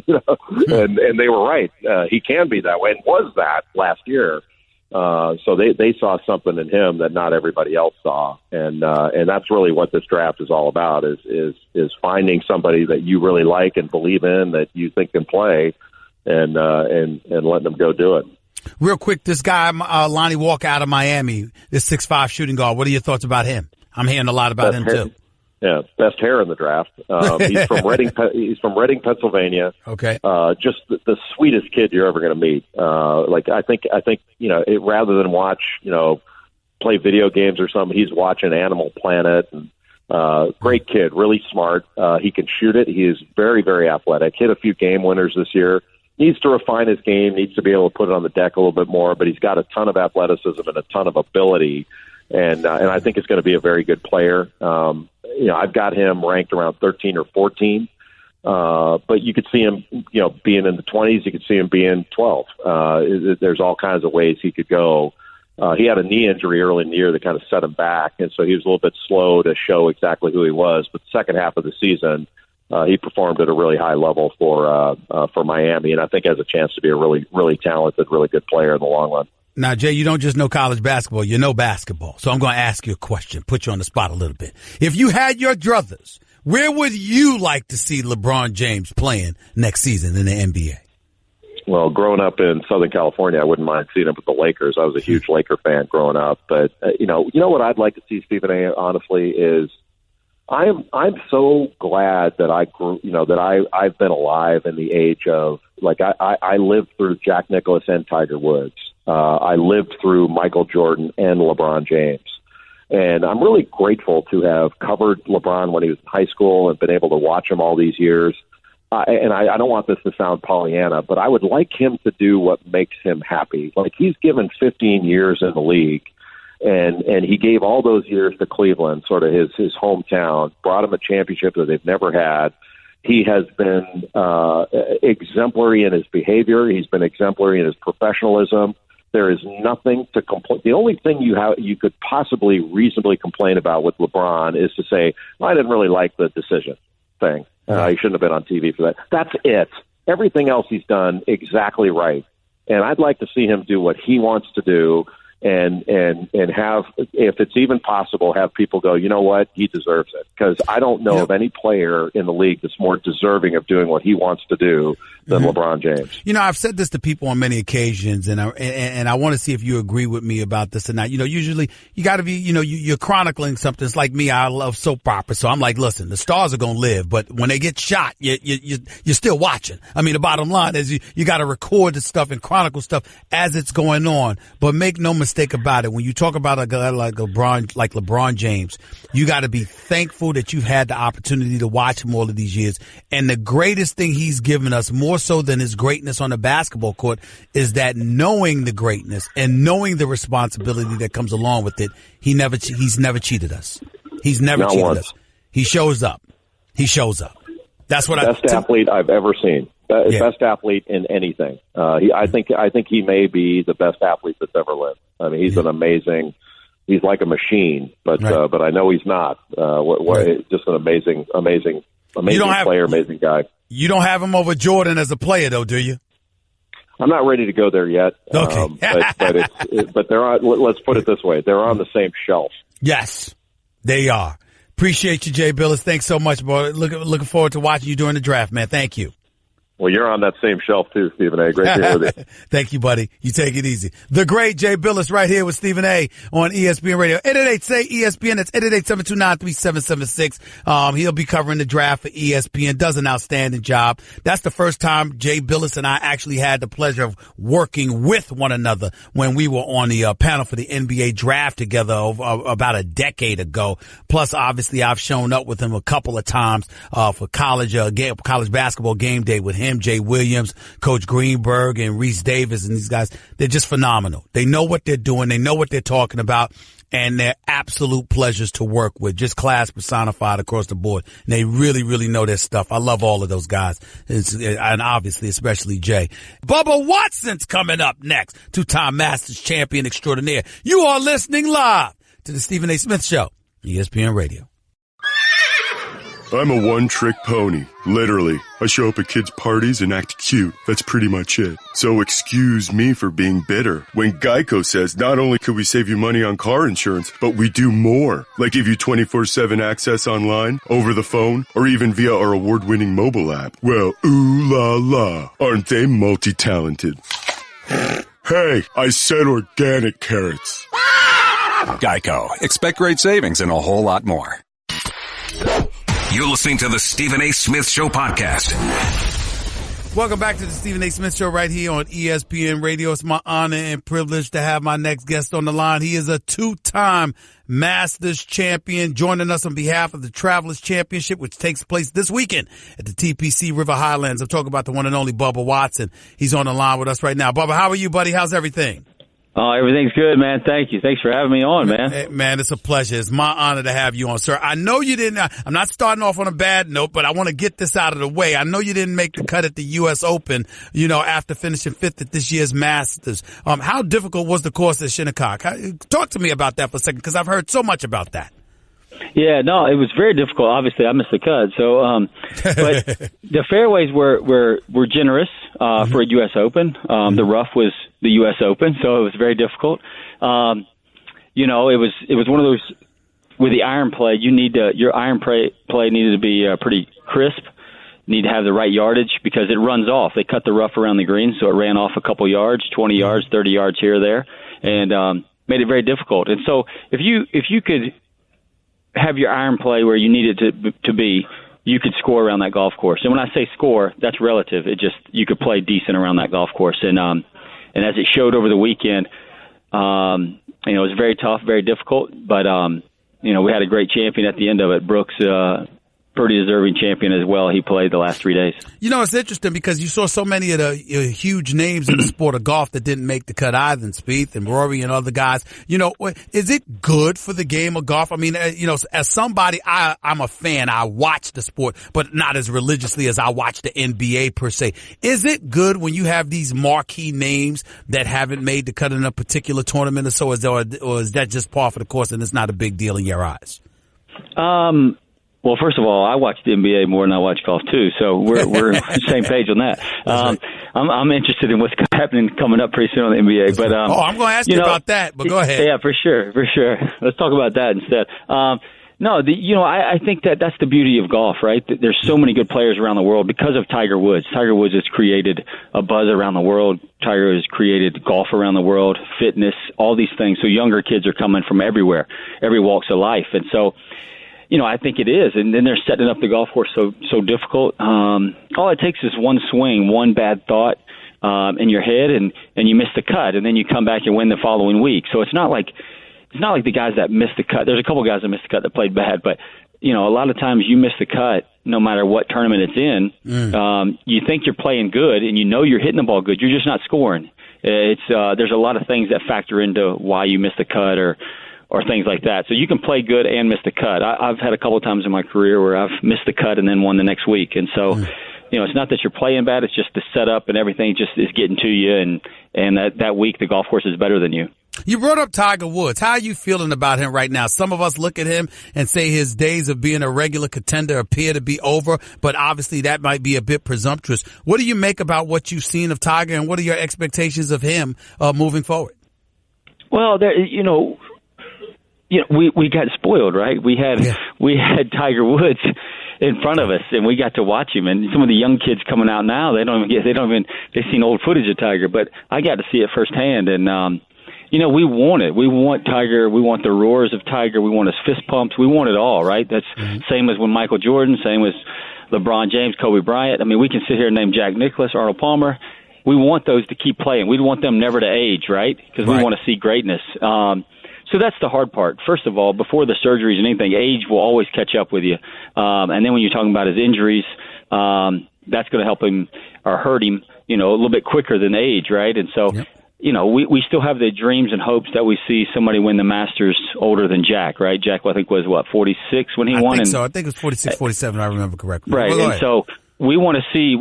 And they were right. He can be that way and was that last year. So they saw something in him that not everybody else saw. And that's really what this draft is all about is finding somebody that you really like and believe in, that you think can play, and letting them go do it. Real quick, this guy, Lonnie Walker out of Miami, this 6'5" shooting guard. What are your thoughts about him? I'm hearing a lot about him too. Yeah, best hair in the draft. He's from Reading. He's from Reading, Pennsylvania. Okay. Just the sweetest kid you're ever going to meet. I think rather than watch play video games or something, he's watching Animal Planet. And great kid, really smart. He can shoot it. He is very, very athletic. Hit a few game winners this year. Needs to refine his game, needs to be able to put it on the deck a little bit more, but he's got a ton of athleticism and a ton of ability, and I think he's going to be a very good player. I've got him ranked around 13 or 14, but you could see him, being in the 20s. You could see him being 12. There's all kinds of ways he could go. He had a knee injury early in the year that kind of set him back, and so he was a little bit slow to show exactly who he was, but the second half of the season, he performed at a really high level for Miami, and I think has a chance to be a really, really talented, really good player in the long run. Now, Jay, you don't just know college basketball, you know basketball. So I'm going to ask you a question, put you on the spot a little bit. If you had your druthers, where would you like to see LeBron James playing next season in the NBA? Well, growing up in Southern California, I wouldn't mind seeing him with the Lakers. I was a huge Laker fan growing up. But, you know what I'd like to see, Stephen A., honestly, is I'm so glad that I grew, that I've been alive in the age of, like, I lived through Jack Nicklaus and Tiger Woods. I lived through Michael Jordan and LeBron James. And I'm really grateful to have covered LeBron when he was in high school and been able to watch him all these years. And I don't want this to sound Pollyanna, but I would like him to do what makes him happy. Like, he's given 15 years in the league, and he gave all those years to Cleveland, sort of his hometown, brought him a championship that they've never had. He has been exemplary in his behavior. He's been exemplary in his professionalism. There is nothing to complain. The only thing you could possibly reasonably complain about with LeBron is to say, well, I didn't really like the decision thing. He shouldn't have been on TV for that. That's it. Everything else he's done exactly right. And I'd like to see him do what he wants to do and have, if it's even possible, have people go, you know what, he deserves it. Because I don't know of any player in the league that's more deserving of doing what he wants to do than LeBron James. You know, I've said this to people on many occasions, and I want to see if you agree with me about this or not. You know, usually you got to be, you're chronicling something. It's like me, I love soap operas, so I'm like, listen, the stars are going to live, but when they get shot, you're still watching. I mean, the bottom line is you got to record the stuff and chronicle stuff as it's going on, but make no mistake about it. When you talk about a guy like LeBron James, you got to be thankful that you've had the opportunity to watch him all of these years. And the greatest thing he's given us, more so than his greatness on the basketball court, is that knowing the greatness and knowing the responsibility that comes along with it, he's never cheated us. He's never cheated us. He shows up. That's what best athlete I've ever seen. Best athlete in anything. I think he may be the best athlete that's ever lived. I mean, he's an amazing. He's like a machine, but I know he's not. Just an amazing player, amazing guy. You don't have him over Jordan as a player, though, do you? I'm not ready to go there yet. Okay. But they're on. Let's put it this way: they're on the same shelf. Yes, they are. Appreciate you, Jay Bilas. Thanks so much, boy. Looking forward to watching you during the draft, man. Thank you. Well, you're on that same shelf, too, Stephen A. Great to hear with you. Thank you, buddy. You take it easy. The great Jay Bilas right here with Stephen A. on ESPN Radio. 888-SAY-ESPN. That's 888-729-3776. He'll be covering the draft for ESPN. Does an outstanding job. That's the first time Jay Bilas and I actually had the pleasure of working with one another when we were on the panel for the NBA draft together about a decade ago. Plus, obviously, I've shown up with him a couple of times for college basketball game day with him, Jay Williams, Coach Greenberg, and Reese Davis, and these guys. They're just phenomenal. They know what they're doing. They know what they're talking about, and they're absolute pleasures to work with. Just class personified across the board. And they really, really know their stuff. I love all of those guys, and obviously, especially Jay. Bubba Watson's coming up next. Two-time Masters champion extraordinaire. You are listening live to the Stephen A. Smith Show, ESPN Radio. I'm a one-trick pony, literally. I show up at kids' parties and act cute. That's pretty much it. So excuse me for being bitter when Geico says not only could we save you money on car insurance, but we do more. Like give you 24/7 access online, over the phone, or even via our award-winning mobile app. Well, ooh la la, aren't they multi-talented? Hey, I said organic carrots. Geico. Expect great savings and a whole lot more. You're listening to the Stephen A. Smith Show podcast. Welcome back to the Stephen A. Smith Show right here on ESPN Radio. It's my honor and privilege to have my next guest on the line. He is a two-time Masters champion, joining us on behalf of the Travelers Championship, which takes place this weekend at the TPC River Highlands. I'm talking about the one and only Bubba Watson. He's on the line with us right now. Bubba, how are you, buddy? How's everything? Oh, everything's good, man. Thank you. Thanks for having me on, man. Man, it's a pleasure. It's my honor to have you on, sir. I know you didn't, I'm not starting off on a bad note, but I want to get this out of the way. I know you didn't make the cut at the U.S. Open, after finishing fifth at this year's Masters. How difficult was the course at Shinnecock? Talk to me about that for a second, because I've heard so much about that. Yeah, no, it was very difficult. Obviously, I missed the cut. So, but the fairways were generous for a U.S. Open. The rough was the U.S. Open, so it was very difficult. You know, it was one of those with the iron play. Your iron play needed to be pretty crisp. Need to have the right yardage because it runs off. They cut the rough around the green, so it ran off a couple yards, 20 yards, 30 yards here or there, and made it very difficult. And so, if you could have your iron play where you need it to be, you could score around that golf course. And when I say score, that's relative. You could play decent around that golf course. And as it showed over the weekend, you know, it was very tough, very difficult. But you know, we had a great champion at the end of it. Brooks, pretty deserving champion as well. He played the last 3 days. You know, it's interesting because you saw so many of the huge names in the sport of golf that didn't make the cut either, and Spieth and Rory and other guys. You know, is it good for the game of golf? I mean, you know, as somebody, I'm a fan. I watch the sport, but not as religiously as I watch the NBA per se. Is it good when you have these marquee names that haven't made the cut in a particular tournament or so, or is that just par for the course and it's not a big deal in your eyes? Well, first of all, I watch the NBA more than I watch golf too, so we're on the same page on that. I'm interested in what's happening coming up pretty soon on the NBA. But I'm going to ask you about that. But go ahead. Yeah, for sure. Let's talk about that instead. I think that's the beauty of golf, right? There's so many good players around the world because of Tiger Woods. Tiger Woods has created a buzz around the world. Tiger has created golf around the world, fitness, all these things. So younger kids are coming from everywhere, every walks of life, and so. You know, I think it is. And then they're setting up the golf course so difficult. All it takes is one swing, one bad thought in your head, and you miss the cut, and then you come back and win the following week. So it's not like the guys that missed the cut. There's a couple guys that missed the cut that played bad, but you know, a lot of times you miss the cut no matter what tournament it's in. You think you're playing good, and you know you're hitting the ball good. You're just not scoring. There's a lot of things that factor into why you miss the cut or things like that. So you can play good and miss the cut. I've had a couple of times in my career where I've missed the cut and then won the next week. And so, you know, it's not that you're playing bad. It's just the setup and everything just is getting to you. And that week, the golf course is better than you. You brought up Tiger Woods. How are you feeling about him right now? Some of us look at him and say his days of being a regular contender appear to be over, but obviously that might be a bit presumptuous. What do you make about what you've seen of Tiger, and what are your expectations of him moving forward? Well, we got spoiled, right? We had Tiger Woods in front of us, and we got to watch him. And some of the young kids coming out now, they've seen old footage of Tiger, but I got to see it firsthand. And you know, we want it. We want Tiger. We want the roars of Tiger. We want his fist pumps. We want it all, right? That's same as when Michael Jordan, same as LeBron James, Kobe Bryant. I mean, we can sit here and name Jack Nicklaus, Arnold Palmer. We want those to keep playing. We want them never to age, right? Because we want to see greatness. So that's the hard part. First of all, before the surgeries and anything, age will always catch up with you. And then when you're talking about his injuries, that's going to help him or hurt him, you know, a little bit quicker than age, right? And so, you know, we still have the dreams and hopes that we see somebody win the Masters older than Jack, right? Jack, I think, was, 46 when he won? I think it was 46, 47, I remember correctly. Right, and so we want to see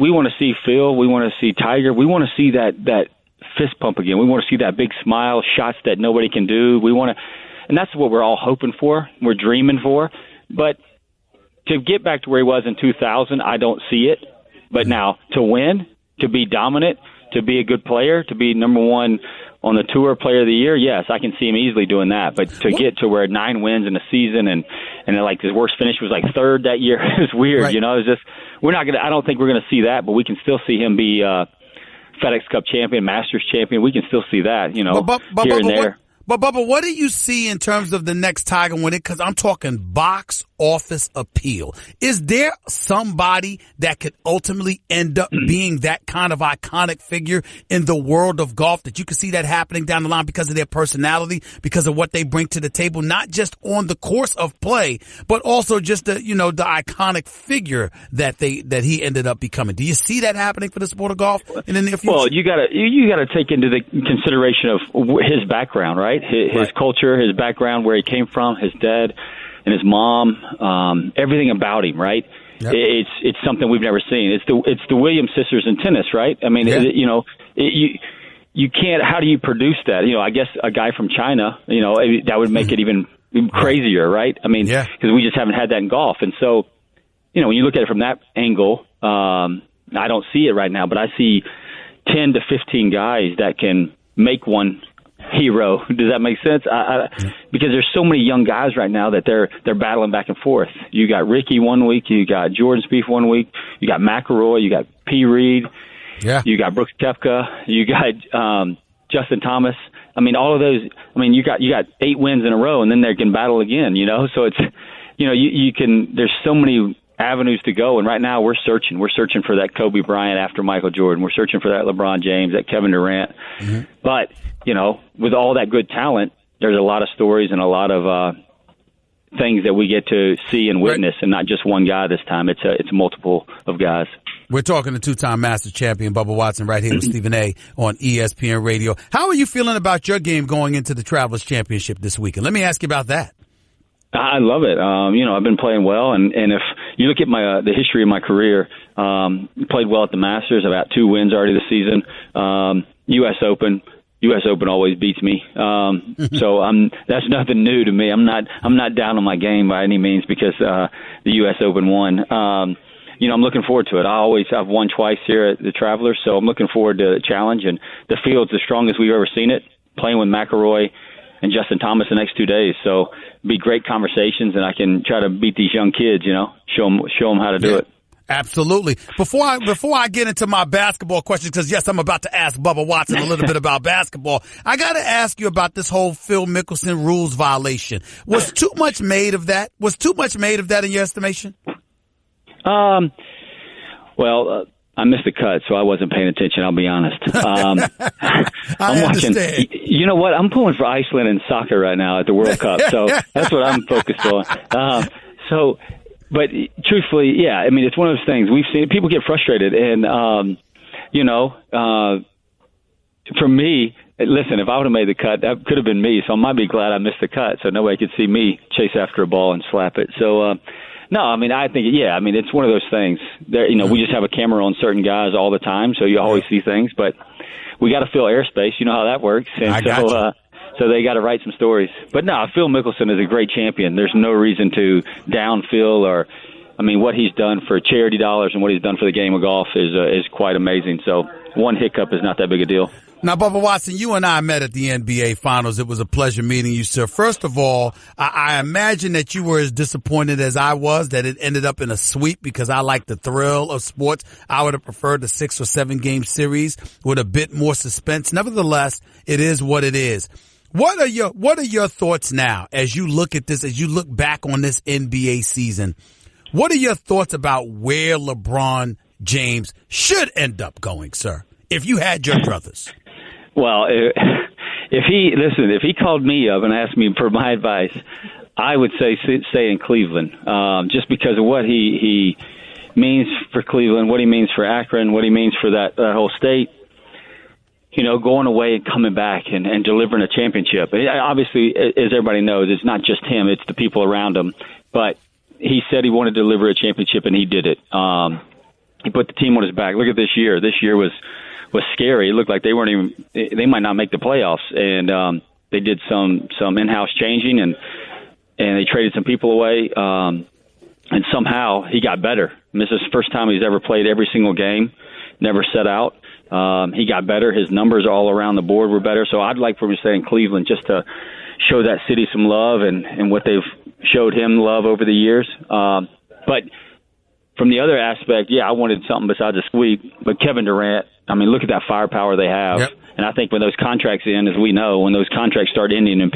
Phil, we want to see Tiger, we want to see that fist pump again. We want to see that big smile, shots that nobody can do. And that's what we're all hoping for. We're dreaming for. But to get back to where he was in 2000, I don't see it. But now to win, to be dominant, to be a good player, to be number one on the tour player of the year, yes, I can see him easily doing that. But to get to where 9 wins in a season and like his worst finish was like third that year is weird. Right. You know, it's just I don't think we're gonna see that, but we can still see him be FedEx Cup champion, Masters champion. We can still see that, you know, here and there. But Bubba, what do you see in terms of the next Tiger winning? Because I'm talking box office appeal. Is there somebody that could ultimately end up being that kind of iconic figure in the world of golf, that you can see that happening down the line because of their personality, because of what they bring to the table, not just on the course of play, but also just the iconic figure that he ended up becoming? Do you see that happening for the sport of golf in the near future? Well, you gotta take into the consideration of his background, right? His culture, his background, where he came from, his dad and his mom, everything about him, right? Yep. It's something we've never seen. It's the Williams sisters in tennis, right? I mean, you know, you can't. How do you produce that? You know, I guess a guy from China, you know, that would make it even crazier, right? I mean, because we just haven't had that in golf. And so, you know, when you look at it from that angle, I don't see it right now, but I see 10 to 15 guys that can make one hero. Does that make sense? Because there's so many young guys right now that they're battling back and forth. You got Ricky one week, you got Jordan Spieth one week, you got McIlroy, you got P. Reed, you got Brooks Koepka, you got Justin Thomas. I mean, all of those. I mean, you got 8 wins in a row, and then they can battle again. You know, so it's, you know, you can. There's so many avenues to go, and right now we're searching. We're searching for that Kobe Bryant after Michael Jordan. We're searching for that LeBron James, that Kevin Durant. But you know, with all that good talent, there's a lot of stories and a lot of things that we get to see and witness, and not just one guy this time. It's multiple of guys. We're talking to two-time Masters champion Bubba Watson right here with Stephen A. on ESPN Radio. How are you feeling about your game going into the Travelers Championship this weekend? Let me ask you about that. I love it. You know, I've been playing well, and if you look at my the history of my career, played well at the Masters. I've got 2 wins already this season. U.S. Open always beats me. So that's nothing new to me. I'm not down on my game by any means because the U.S. Open won. You know, I'm looking forward to it. I've won twice here at the Travelers, so I'm looking forward to the challenge. And the field's the strongest we've ever seen it, playing with McIlroy and Justin Thomas the next 2 days. So it'll be great conversations, and I can try to beat these young kids, you know, show them how to do it. Absolutely. Before I get into my basketball questions, because yes, I'm about to ask Bubba Watson a little bit about basketball, I got to ask you about this whole Phil Mickelson rules violation. Was too much made of that? Was too much made of that in your estimation? Well, I missed the cut, so I wasn't paying attention. I'll be honest. I'm watching. You know what? I'm pulling for Iceland in soccer right now at the World Cup, so that's what I'm focused on. But truthfully, yeah. I mean, it's one of those things we've seen. People get frustrated, and you know, for me, listen, if I would have made the cut, that could have been me. So I might be glad I missed the cut, so nobody could see me chase after a ball and slap it. So. No, I mean, I think, yeah, I mean, it's one of those things. There, you know, we just have a camera on certain guys all the time, so you always see things, but we got to fill airspace. You know how that works. And so they got to write some stories. But no, Phil Mickelson is a great champion. There's no reason to down Phil or, I mean, what he's done for charity dollars and what he's done for the game of golf is quite amazing. So one hiccup is not that big a deal. Now, Bubba Watson, you and I met at the NBA Finals. It was a pleasure meeting you, sir. First of all, I imagine that you were as disappointed as I was that it ended up in a sweep because I like the thrill of sports. I would have preferred the 6 or 7 game series with a bit more suspense. Nevertheless, it is what it is. What are your thoughts now as you look at this, as you look back on this NBA season? What are your thoughts about where LeBron James should end up going, sir, if you had your druthers? Well, if he called me up and asked me for my advice, I would say stay in Cleveland, just because of what he means for Cleveland, what he means for Akron, what he means for that whole state. You know, going away and coming back and delivering a championship. Obviously, as everybody knows, it's not just him; it's the people around him. But he said he wanted to deliver a championship, and he did it. He put the team on his back. Look at this year. This year was scary. It looked like they might not make the playoffs, and they did some in-house changing, and they traded some people away, and somehow he got better. And this is the first time he's ever played every single game, never set out. He got better. His numbers all around the board were better. So I'd like for him to stay in Cleveland just to show that city some love and what they've showed him love over the years. But from the other aspect, yeah, I wanted something besides a sweep. But Kevin Durant, I mean, look at that firepower they have. Yep. And I think when those contracts end, as we know, when those contracts start ending and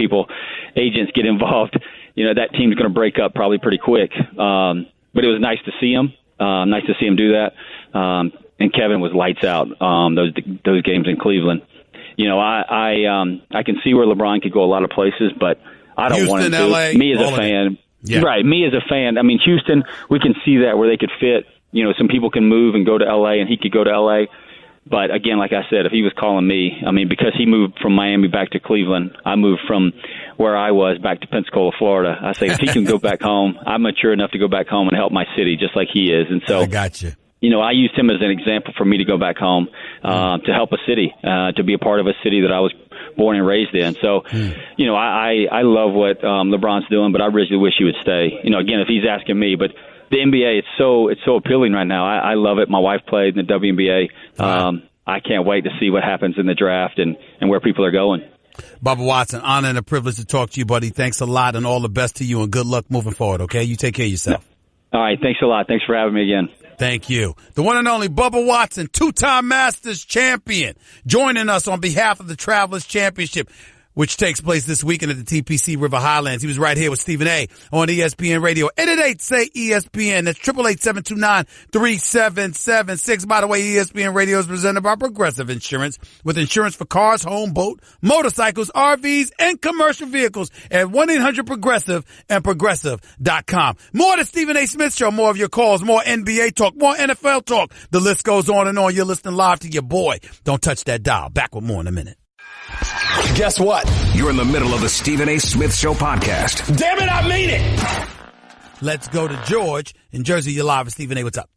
agents get involved, you know, that team's going to break up probably pretty quick. But it was nice to see him. Nice to see him do that. And Kevin was lights out those games in Cleveland. You know, I can see where LeBron could go a lot of places, but I don't want him to. LA, me as a fan, right? Me as a fan, I mean, Houston, we can see that where they could fit. You know, some people can move and go to LA, and he could go to LA. But again, like I said, if he was calling me, I mean, because he moved from Miami back to Cleveland, I moved from where I was back to Pensacola, Florida. I say, if he can go back home, I'm mature enough to go back home and help my city just like he is. And so I got you. You know, I used him as an example for me to go back home, to help a city, to be a part of a city that I was born and raised in. So, you know, I love what LeBron's doing, but I really wish he would stay. You know, again, if he's asking me, but the NBA, it's so appealing right now. I love it. My wife played in the WNBA. I can't wait to see what happens in the draft and where people are going. Bubba Watson, honor and a privilege to talk to you, buddy. Thanks a lot, and all the best to you, and good luck moving forward, okay? You take care of yourself. All right, thanks a lot. Thanks for having me again. Thank you. The one and only Bubba Watson, two-time Masters champion, joining us on behalf of the Travelers Championship, which takes place this weekend at the TPC River Highlands. He was right here with Stephen A. on ESPN Radio. 888-SAY-ESPN. That's 888-729-3776. By the way, ESPN Radio is presented by Progressive Insurance, with insurance for cars, home, boat, motorcycles, RVs, and commercial vehicles at 1-800-PROGRESSIVE and Progressive.com. More of the Stephen A. Smith Show, more of your calls, more NBA talk, more NFL talk. The list goes on and on. You're listening live to your boy. Don't touch that dial. Back with more in a minute. Guess what? You're in the middle of the Stephen A. Smith Show podcast. Damn it, I mean it! Let's go to George in Jersey. You're live with Stephen A. What's up?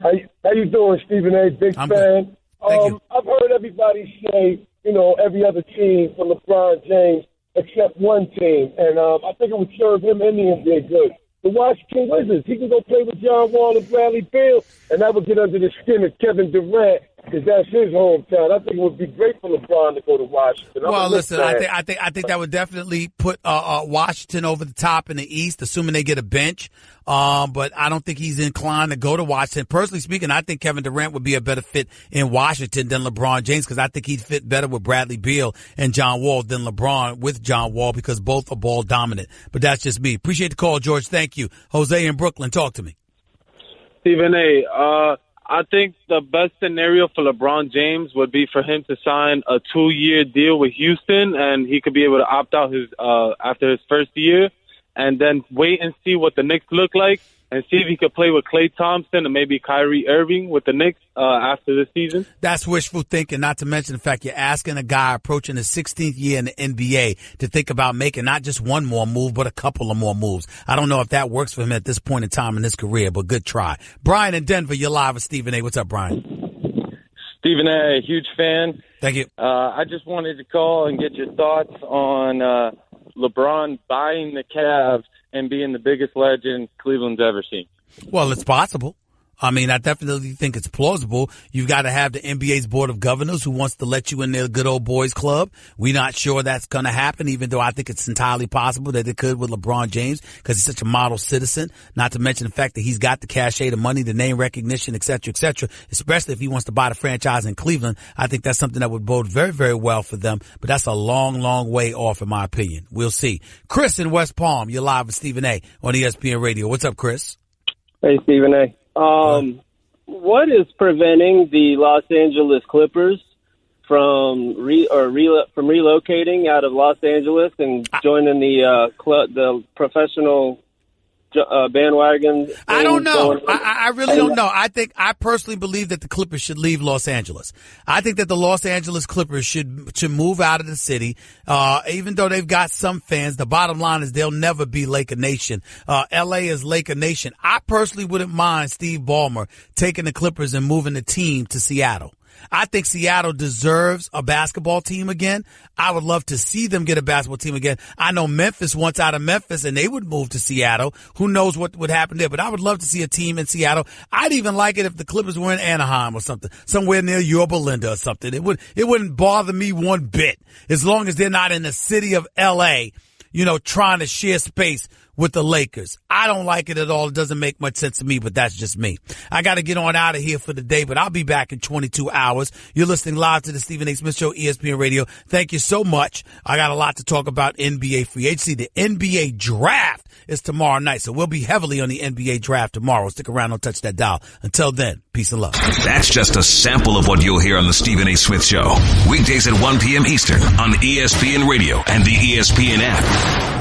How you doing, Stephen A.? Big I'm fan. Good. Thank you. I've heard everybody say, you know, every other team from LeBron James except one team, and I think it would serve him and the NBA good. The Washington Wizards. He can go play with John Wall and Bradley Beal, and that would get under the skin of Kevin Durant, because that's his hometown. I think it would be great for LeBron to go to Washington. Well, listen, I think that would definitely put Washington over the top in the East, assuming they get a bench. But I don't think he's inclined to go to Washington. Personally speaking, I think Kevin Durant would be a better fit in Washington than LeBron James, because I think he'd fit better with Bradley Beal and John Wall than LeBron with John Wall, because both are ball dominant. But that's just me. Appreciate the call, George. Thank you. Jose in Brooklyn, talk to me. Stephen A., I think the best scenario for LeBron James would be for him to sign a 2-year deal with Houston, and he could be able to opt out after his first year, and then wait and see what the Knicks look like, and see if he could play with Klay Thompson and maybe Kyrie Irving with the Knicks after this season. That's wishful thinking, not to mention the fact you're asking a guy approaching his 16th year in the NBA to think about making not just one more move, but a couple of more moves. I don't know if that works for him at this point in time in his career, but good try. Brian in Denver, you're live with Stephen A. What's up, Brian? Stephen A., huge fan. Thank you. I just wanted to call and get your thoughts on LeBron buying the Cavs and being the biggest legend Cleveland's ever seen. Well, it's possible. I mean, I definitely think it's plausible. You've got to have the NBA's Board of Governors who wants to let you in their good old boys club. We're not sure that's going to happen, even though I think it's entirely possible that it could with LeBron James, because he's such a model citizen, not to mention the fact that he's got the cachet, the money, the name recognition, et cetera, especially if he wants to buy the franchise in Cleveland. I think that's something that would bode very, very well for them, but that's a long, long way off in my opinion. We'll see. Chris in West Palm, you're live with Stephen A. on ESPN Radio. What's up, Chris? Hey, Stephen A. What is preventing the Los Angeles Clippers from relocating out of Los Angeles and joining the professional bandwagon? I don't know. I really don't know. I personally believe that the Clippers should leave Los Angeles. I think that the Los Angeles Clippers should move out of the city. Even though they've got some fans, the bottom line is they'll never be Laker Nation. LA is Laker Nation. I personally wouldn't mind Steve Ballmer taking the Clippers and moving the team to Seattle. I think Seattle deserves a basketball team again. I would love to see them get a basketball team again. I know Memphis wants out of Memphis and they would move to Seattle. Who knows what would happen there, but I would love to see a team in Seattle. I'd even like it if the Clippers were in Anaheim or something, somewhere near Yorba Linda or something. It wouldn't bother me one bit, as long as they're not in the city of LA, trying to share space with the Lakers. I don't like it at all. It doesn't make much sense to me, but that's just me. I got to get on out of here for the day, but I'll be back in 22 hours. You're listening live to the Stephen A. Smith Show, ESPN Radio. Thank you so much. I got a lot to talk about NBA free agency. The NBA draft is tomorrow night, so we'll be heavily on the NBA draft tomorrow. Stick around, don't touch that dial. Until then, peace and love. That's just a sample of what you'll hear on the Stephen A. Smith Show. Weekdays at 1 p.m. Eastern on ESPN Radio and the ESPN app.